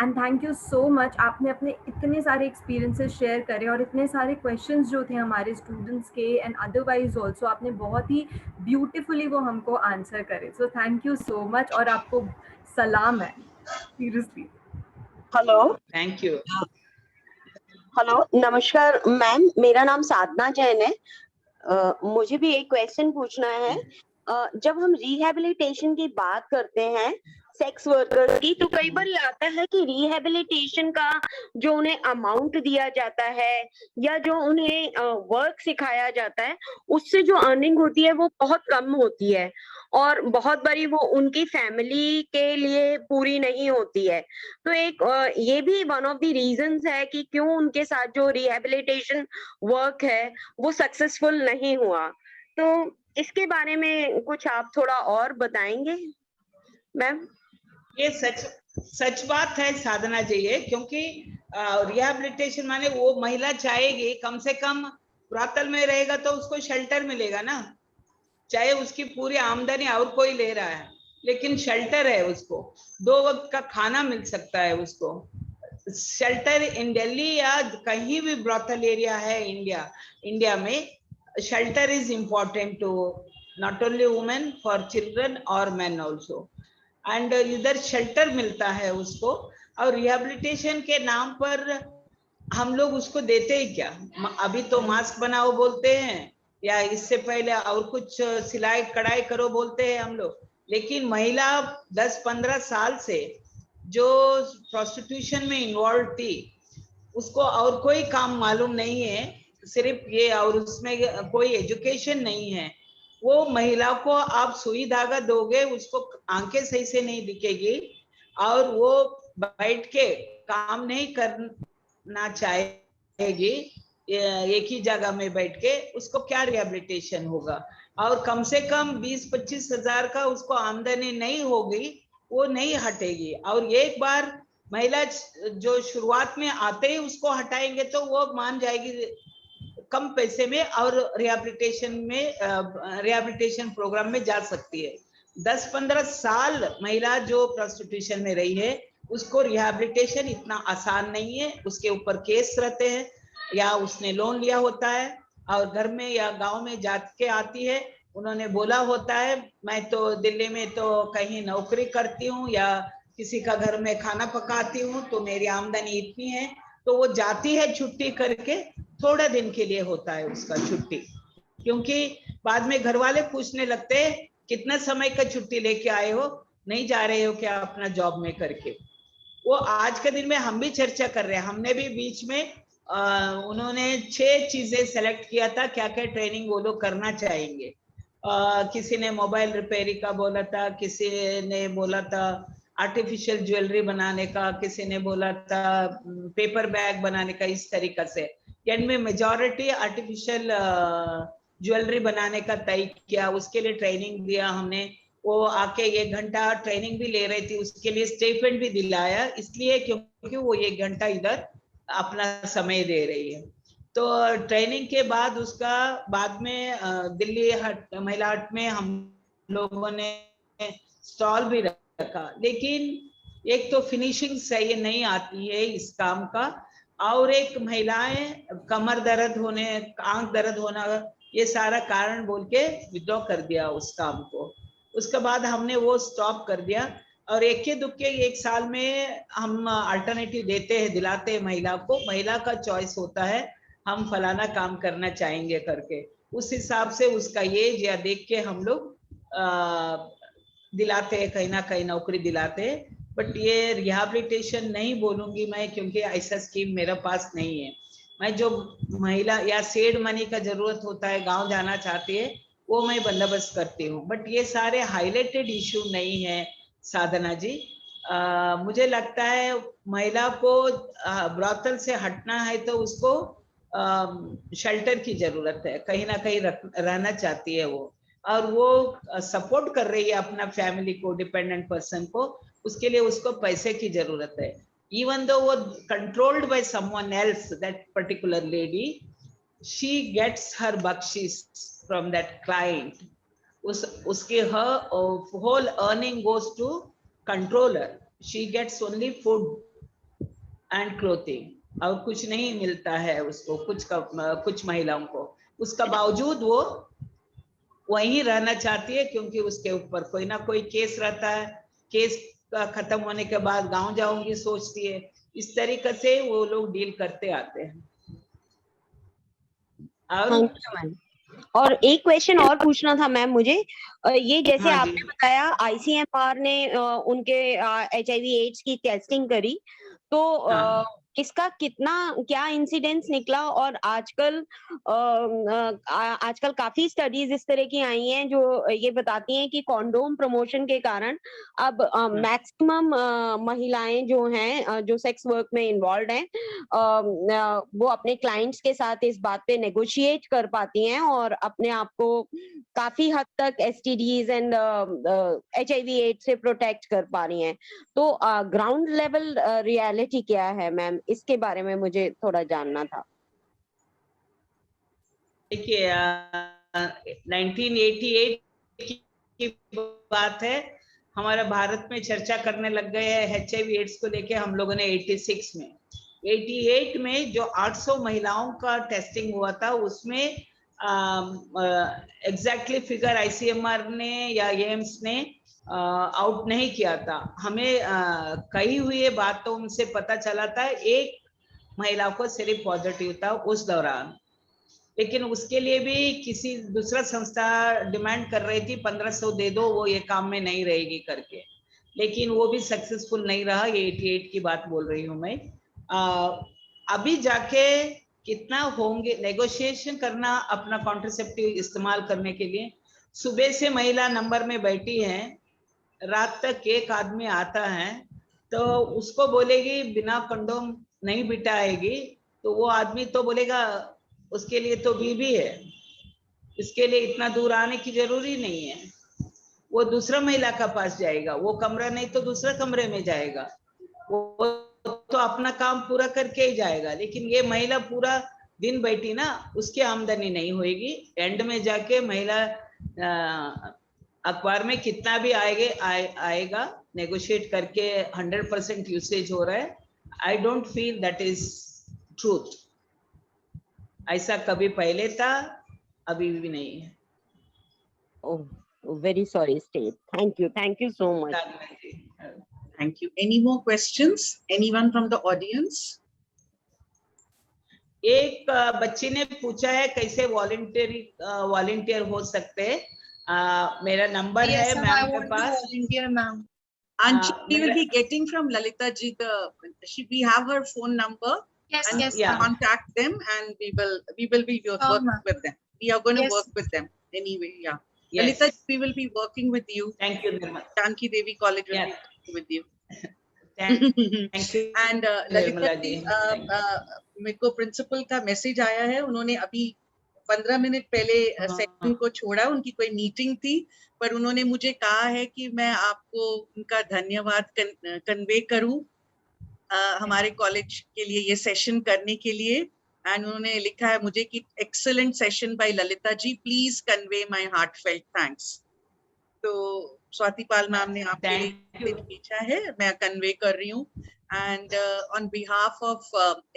and thank you so much. आपने अपने इतने सारे एक्सपीरियंसेस शेयर करे और इतने सारे क्वेश्चंस जो थे हमारे स्टूडेंट्स के एंड अदरवाइज ऑल्सो, आपने बहुत ही ब्यूटिफुली वो हमको आंसर करे। So thank you so much, और आपको सलाम है seriously. Hello, thank you. Hello, नमस्कार मैम, मेरा नाम साधना जैन है। मुझे भी एक क्वेश्चन पूछना है। जब हम रिहेबिलिटेशन की बात करते हैं सेक्स वर्कर की, तो कई बार आता है कि रिहेबिलिटेशन का जो उन्हें अमाउंट दिया जाता है या जो उन्हें वर्क सिखाया जाता है, उससे जो अर्निंग होती है वो बहुत कम होती है, और बहुत बारी वो उनकी फैमिली के लिए पूरी नहीं होती है। तो एक ये भी वन ऑफ द रीजंस है कि क्यों उनके साथ जो रिहेबिलिटेशन वर्क है वो सक्सेसफुल नहीं हुआ। तो इसके बारे में कुछ आप थोड़ा और बताएंगे मैम? ये सच बात है साधना जी, ये क्योंकि रिहेबिलिटेशन माने वो महिला चाहेगी कम से कम ब्रॉथल में रहेगा तो उसको शेल्टर मिलेगा ना, चाहे उसकी पूरी आमदनी और कोई ले रहा है, लेकिन शेल्टर है, उसको 2 वक्त का खाना मिल सकता है उसको। शेल्टर इन दिल्ली या कहीं भी ब्रॉथल एरिया है इंडिया में, shelter is important to not only women, for children और मैन ऑल्सो। एंड इधर शेल्टर मिलता है उसको, और रिहेबिलिटेशन के नाम पर हम लोग उसको देते ही क्या, अभी तो मास्क बनाओ बोलते हैं, या इससे पहले और कुछ सिलाई कढ़ाई करो बोलते हैं हम लोग, लेकिन महिला 10-15 साल से जो प्रोस्टिट्यूशन में इन्वॉल्व थी, उसको और कोई काम मालूम नहीं है, सिर्फ ये, और उसमें कोई एजुकेशन नहीं है। वो महिला को आप सुई धागा दोगे, उसको आंखें सही से नहीं दिखेगी, और वो बैठ के काम नहीं करना चाहेगी एक ही जगह में बैठ के, उसको क्या रिहेबिलिटेशन होगा? और कम से कम 20-25 हजार का उसको आमदनी नहीं होगी, वो नहीं हटेगी। और एक बार महिला जो शुरुआत में आते ही उसको हटाएंगे तो वो मान जाएगी कम पैसे में, और रिहेबिलिटेशन प्रोग्राम में जा सकती है। 10-15 साल महिला जो प्रोस्टिट्यूशन में रही है, उसको रिहेबिलिटेशन इतना आसान नहीं है, उसके ऊपर केस रहते हैं, या उसने लोन लिया होता है, और घर में या गांव में जाके आती है, उन्होंने बोला होता है मैं तो दिल्ली में तो कहीं नौकरी करती हूँ या किसी का घर में खाना पकाती हूँ, तो मेरी आमदनी इतनी है, तो वो जाती है छुट्टी करके, थोड़ा दिन के लिए होता है उसका छुट्टी, क्योंकि बाद में घर वाले पूछने लगते हैं कितना समय का छुट्टी लेके आए हो, नहीं जा रहे हो क्या अपना जॉब में करके। वो आज के दिन में हम भी चर्चा कर रहे हैं, हमने भी बीच में उन्होंने 6 चीजें सेलेक्ट किया था, क्या क्या ट्रेनिंग वो लोग करना चाहेंगे। किसी ने मोबाइल रिपेयरी का बोला था, किसी ने बोला था आर्टिफिशियल ज्वेलरी बनाने का, किसी ने बोला था पेपर बैग बनाने का, इस तरीका से। इनमें मेजॉरिटी आर्टिफिशियल ज्वेलरी बनाने का तय किया, उसके लिए ट्रेनिंग दिया हमने। वो आके 1 घंटा ट्रेनिंग भी ले रही थी, उसके लिए स्टाइपेंड भी दिलाया, इसलिए क्योंकि वो 1 घंटा इधर अपना समय दे रही है। तो ट्रेनिंग के बाद उसका बाद में दिल्ली हट, महिला हट में हम लोगों ने स्टॉल भी रखा, लेकिन एक तो फिनिशिंग सही नहीं आती है इस काम का, और एक महिलाएं कमर दर्द होने, आंख दर्द होना, ये सारा कारण बोल के विड्रॉ कर दिया उस काम को। उसके बाद हमने वो स्टॉप कर दिया, और एक दुक्के 1 साल में हम अल्टरनेटिव देते हैं, दिलाते हैं महिला को, महिला का चॉइस होता है हम फलाना काम करना चाहेंगे करके, उस हिसाब से उसका एज या देख के हम लोग दिलाते हैं, कहीं ना कहीं नौकरी दिलाते हैं। बट ये रिहेबिलिटेशन नहीं बोलूंगी मैं, क्योंकि ऐसा स्कीम मेरे पास नहीं है। मैं जो महिला या सेड मनी का जरूरत होता है, गांव जाना चाहती है, वो मैं बंदोबस्त करती हूँ, बट ये सारे हाईलाइटेड इश्यू नहीं है साधना जी। मुझे लगता है महिला को ब्रॉथल से हटना है तो उसको शेल्टर की जरूरत है, कहीं ना कहीं रहना चाहती है वो, और वो सपोर्ट कर रही है अपना फैमिली को, डिपेंडेंट पर्सन को, उसके लिए उसको पैसे की जरूरत है। इवन दो वो controlled by someone else, that particular lady, she gets her bakshish from that client, उसके her whole earning goes to controller, she gets only food and clothing, और कुछ नहीं मिलता है उसको, कुछ महिलाओं को। उसका बावजूद वो वहीं रहना चाहती है, क्योंकि उसके ऊपर कोई ना कोई केस रहता है, केस का खत्म होने के बाद गांव जाऊंगी सोचती है। इस तरीके से वो लोग डील करते आते हैं। और एक क्वेश्चन और पूछना था मैम मुझे, ये जैसे हाँ आपने बताया आईसीएमआर ने उनके HIV एड्स की टेस्टिंग करी, तो इसका क्या इंसिडेंस निकला? और आजकल काफी स्टडीज इस तरह की आई हैं जो ये बताती हैं कि कॉन्डोम प्रमोशन के कारण अब मैक्सिमम महिलाएं जो हैं जो सेक्स वर्क में इन्वॉल्व हैं, वो अपने क्लाइंट्स के साथ इस बात पे नेगोशिएट कर पाती हैं और अपने आप को काफी हद तक STDs एंड HIV एड्स से प्रोटेक्ट कर पा रही हैं। तो ग्राउंड लेवल रियलिटी क्या है मैम, इसके बारे में मुझे थोड़ा जानना था। देखिए 1988 की बात है, हमारा भारत में चर्चा करने लग गए हैं HIV एड्स को लेके। हम लोगों ने 86 में 88 में जो 800 महिलाओं का टेस्टिंग हुआ था उसमें एग्जैक्टली फिगर ICMR ने या एम्स ने आउट नहीं किया था। हमें कही हुई बातों से पता चला था एक महिला को सिर्फ पॉजिटिव था उस दौरान, लेकिन उसके लिए भी किसी दूसरा संस्था डिमांड कर रही थी 1500 दे दो, वो ये काम में नहीं रहेगी करके, लेकिन वो भी सक्सेसफुल नहीं रहा। ये 88 की बात बोल रही हूँ मैं। अभी जाके कितना होंगे नेगोशिएशन करना अपना कॉन्ट्रासेप्टिव इस्तेमाल करने के लिए। सुबह से महिला नंबर में बैठी है, रात तक एक आदमी आता है तो उसको बोलेगी बिना कंडोम नहीं बिठाएगी, तो वो आदमी तो बोलेगा उसके लिए तो बीबी है, इसके लिए इतना दूर आने की जरूरी नहीं है। वो दूसरा महिला का पास जाएगा, वो कमरा नहीं तो दूसरा कमरे में जाएगा, वो तो अपना काम पूरा करके ही जाएगा। लेकिन ये महिला पूरा दिन बैठी ना, उसकी आमदनी नहीं होगी। एंड में जाके महिला अखबार में कितना भी आएगा नेगोशिएट करके 100% यूसेज हो रहा है। I don't feel that is truth. ऐसा कभी पहले था, अभी भी नहीं है। Oh, very sorry, State. Thank you so much. Thank you. Any more questions? Anyone from the audience? एक बच्ची ने पूछा है कैसे वॉलंटियर हो सकते हैं। मेरा नंबर है मैम के पास। volunteer, ma'am. And we will be getting from Lalita ji we have her phone number. Yes, and yes, yeah. contact them and we will be working ma'am. with them. We are going to Yes. work with them anyway. Yeah. Yes. Lalita, we will be working with you. Thank you, Nirmala. Janki Devi College will Yeah. be working with you. Thank you. And Lalita Nirmala ji, ji. मेरे को प्रिंसिपल का मैसेज आया है। उन्होंने अभी 15 मिनट पहले सेशन को छोड़ा, उनकी कोई मीटिंग थी, पर उन्होंने मुझे कहा है कि मैं आपको उनका धन्यवाद कन्वे करूं हमारे कॉलेज के लिए ये सेशन करने के लिए। एंड उन्होंने लिखा है मुझे कि excellent session by Lalita ji, please convey my heartfelt thanks. तो स्वाति पाल मैम ने आपके लिए भेजा है, मैं कन्वे कर रही हूँ। And on behalf of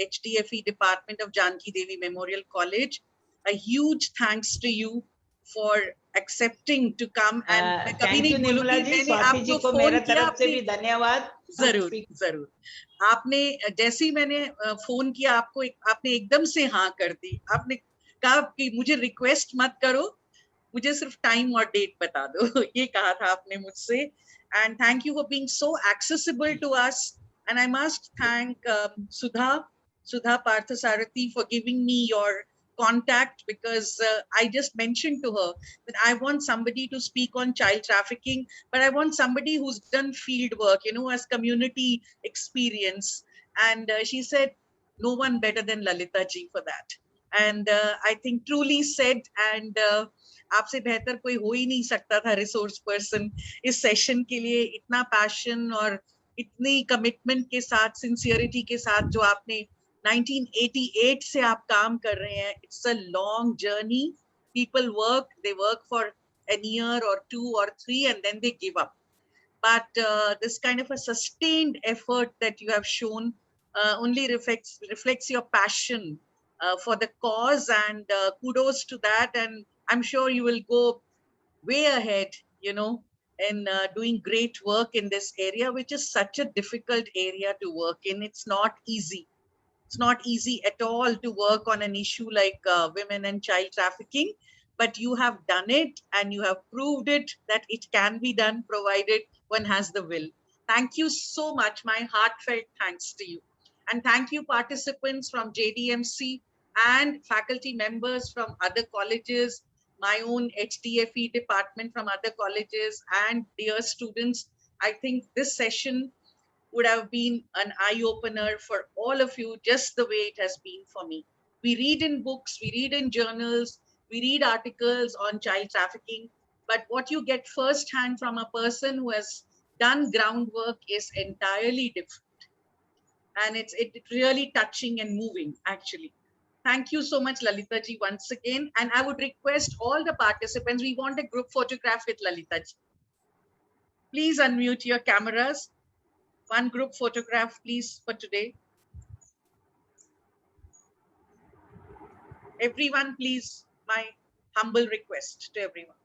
HDFE department of Janki Devi memorial college, a huge thanks to you for accepting to come and मैं कभी नहीं भूलूंगी, मैंने आपको फोन किया, आपने धन्यवाद। जरूर आपने जैसे ही मैंने फोन किया आपको, आपने एकदम से हाँ कर दी। आपने कहा कि मुझे रिक्वेस्ट मत करो, मुझे सिर्फ टाइम और डेट बता दो, ये कहा था आपने मुझसे। And thank you for being so accessible to us. And I must thank Sudha Parthasarathy for giving me your contact, because I just mentioned to her that I want somebody to speak on child trafficking, but I want somebody who's done field work, you know, has community experience. And she said, no one better than Lalita ji for that. And I think truly said, and आपसे बेहतर कोई हो ही नहीं सकता था रिसोर्स पर्सन इस सेशन के लिए। इतना पैशन और इतनी कमिटमेंट के साथ, सिंसियरिटी के साथ जो आपने 1988 से आप काम कर रहे हैं। It's a long journey. People work, they work for a year or 2 or 3 and then they give up. But this kind of a sustained effort that you have shown only reflects your passion for the cause, and kudos to that. And I'm sure you will go way ahead, you know, in doing great work in this area, which is such a difficult area to work in. It's not easy. It's not easy at all to work on an issue like women and child trafficking, but you have done it and you have proved it that it can be done provided one has the will. Thank you so much. My heartfelt thanks to you. And thank you participants from JDMC and faculty members from other colleges, my own HDFE department from other colleges, and dear students. I think this session would have been an eye-opener for all of you, just the way it has been for me. We read in books, we read in journals, we read articles on child trafficking, but what you get firsthand from a person who has done groundwork is entirely different. And it's really touching and moving, actually. Thank you so much, Lalita ji, once again. And I would request all the participants, we want a group photograph with Lalita ji. Please unmute your cameras. One group photograph, please, for today. Everyone, please, my humble request to everyone.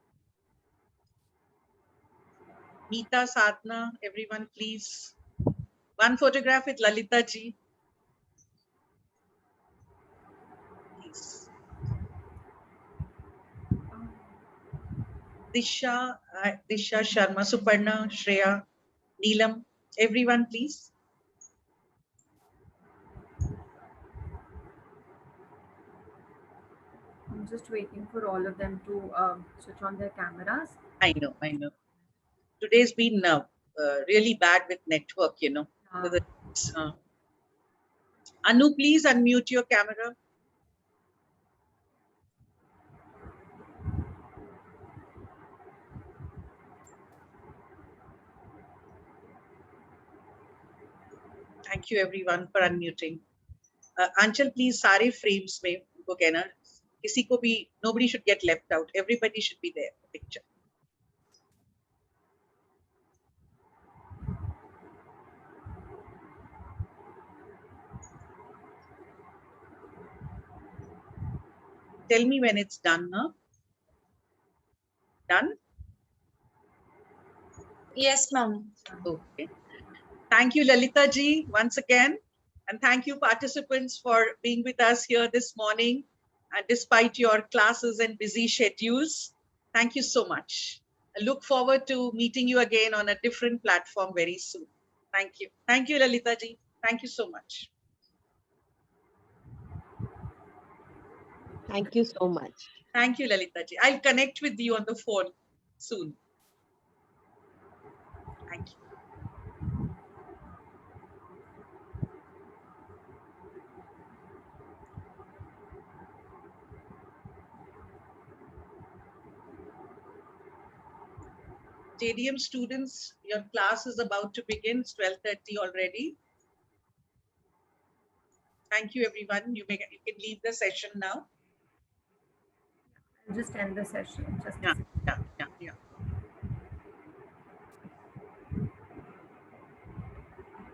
Meeta, Sadhna, everyone, please. One photograph with Lalita ji. Please. Disha Sharma, Suparna, Shreya, Neelam, everyone, please. I'm just waiting for all of them to switch on their cameras. I know. Today's been really bad with network, you know. Anu, please unmute your camera. Thank you everyone for unmuting. Anchal, please सारे frames में उनको कहना किसी को भी, nobody should get left out. Everybody should be there in the picture. Tell me when it's done, huh? Done? Yes, ma'am. Okay. Thank you, Lalita ji, once again. And thank you, participants, for being with us here this morning. And despite your classes and busy schedules, thank you so much. I look forward to meeting you again on a different platform very soon. Thank you. Thank you, Lalita ji. Thank you so much. Thank you so much. Thank you, Lalita ji. I'll connect with you on the phone soon. Thank you. JDM students, your class is about to begin. It's 12:30 already. Thank you, everyone. You can leave the session now. I'll just end the session. Just a Yeah, second. yeah.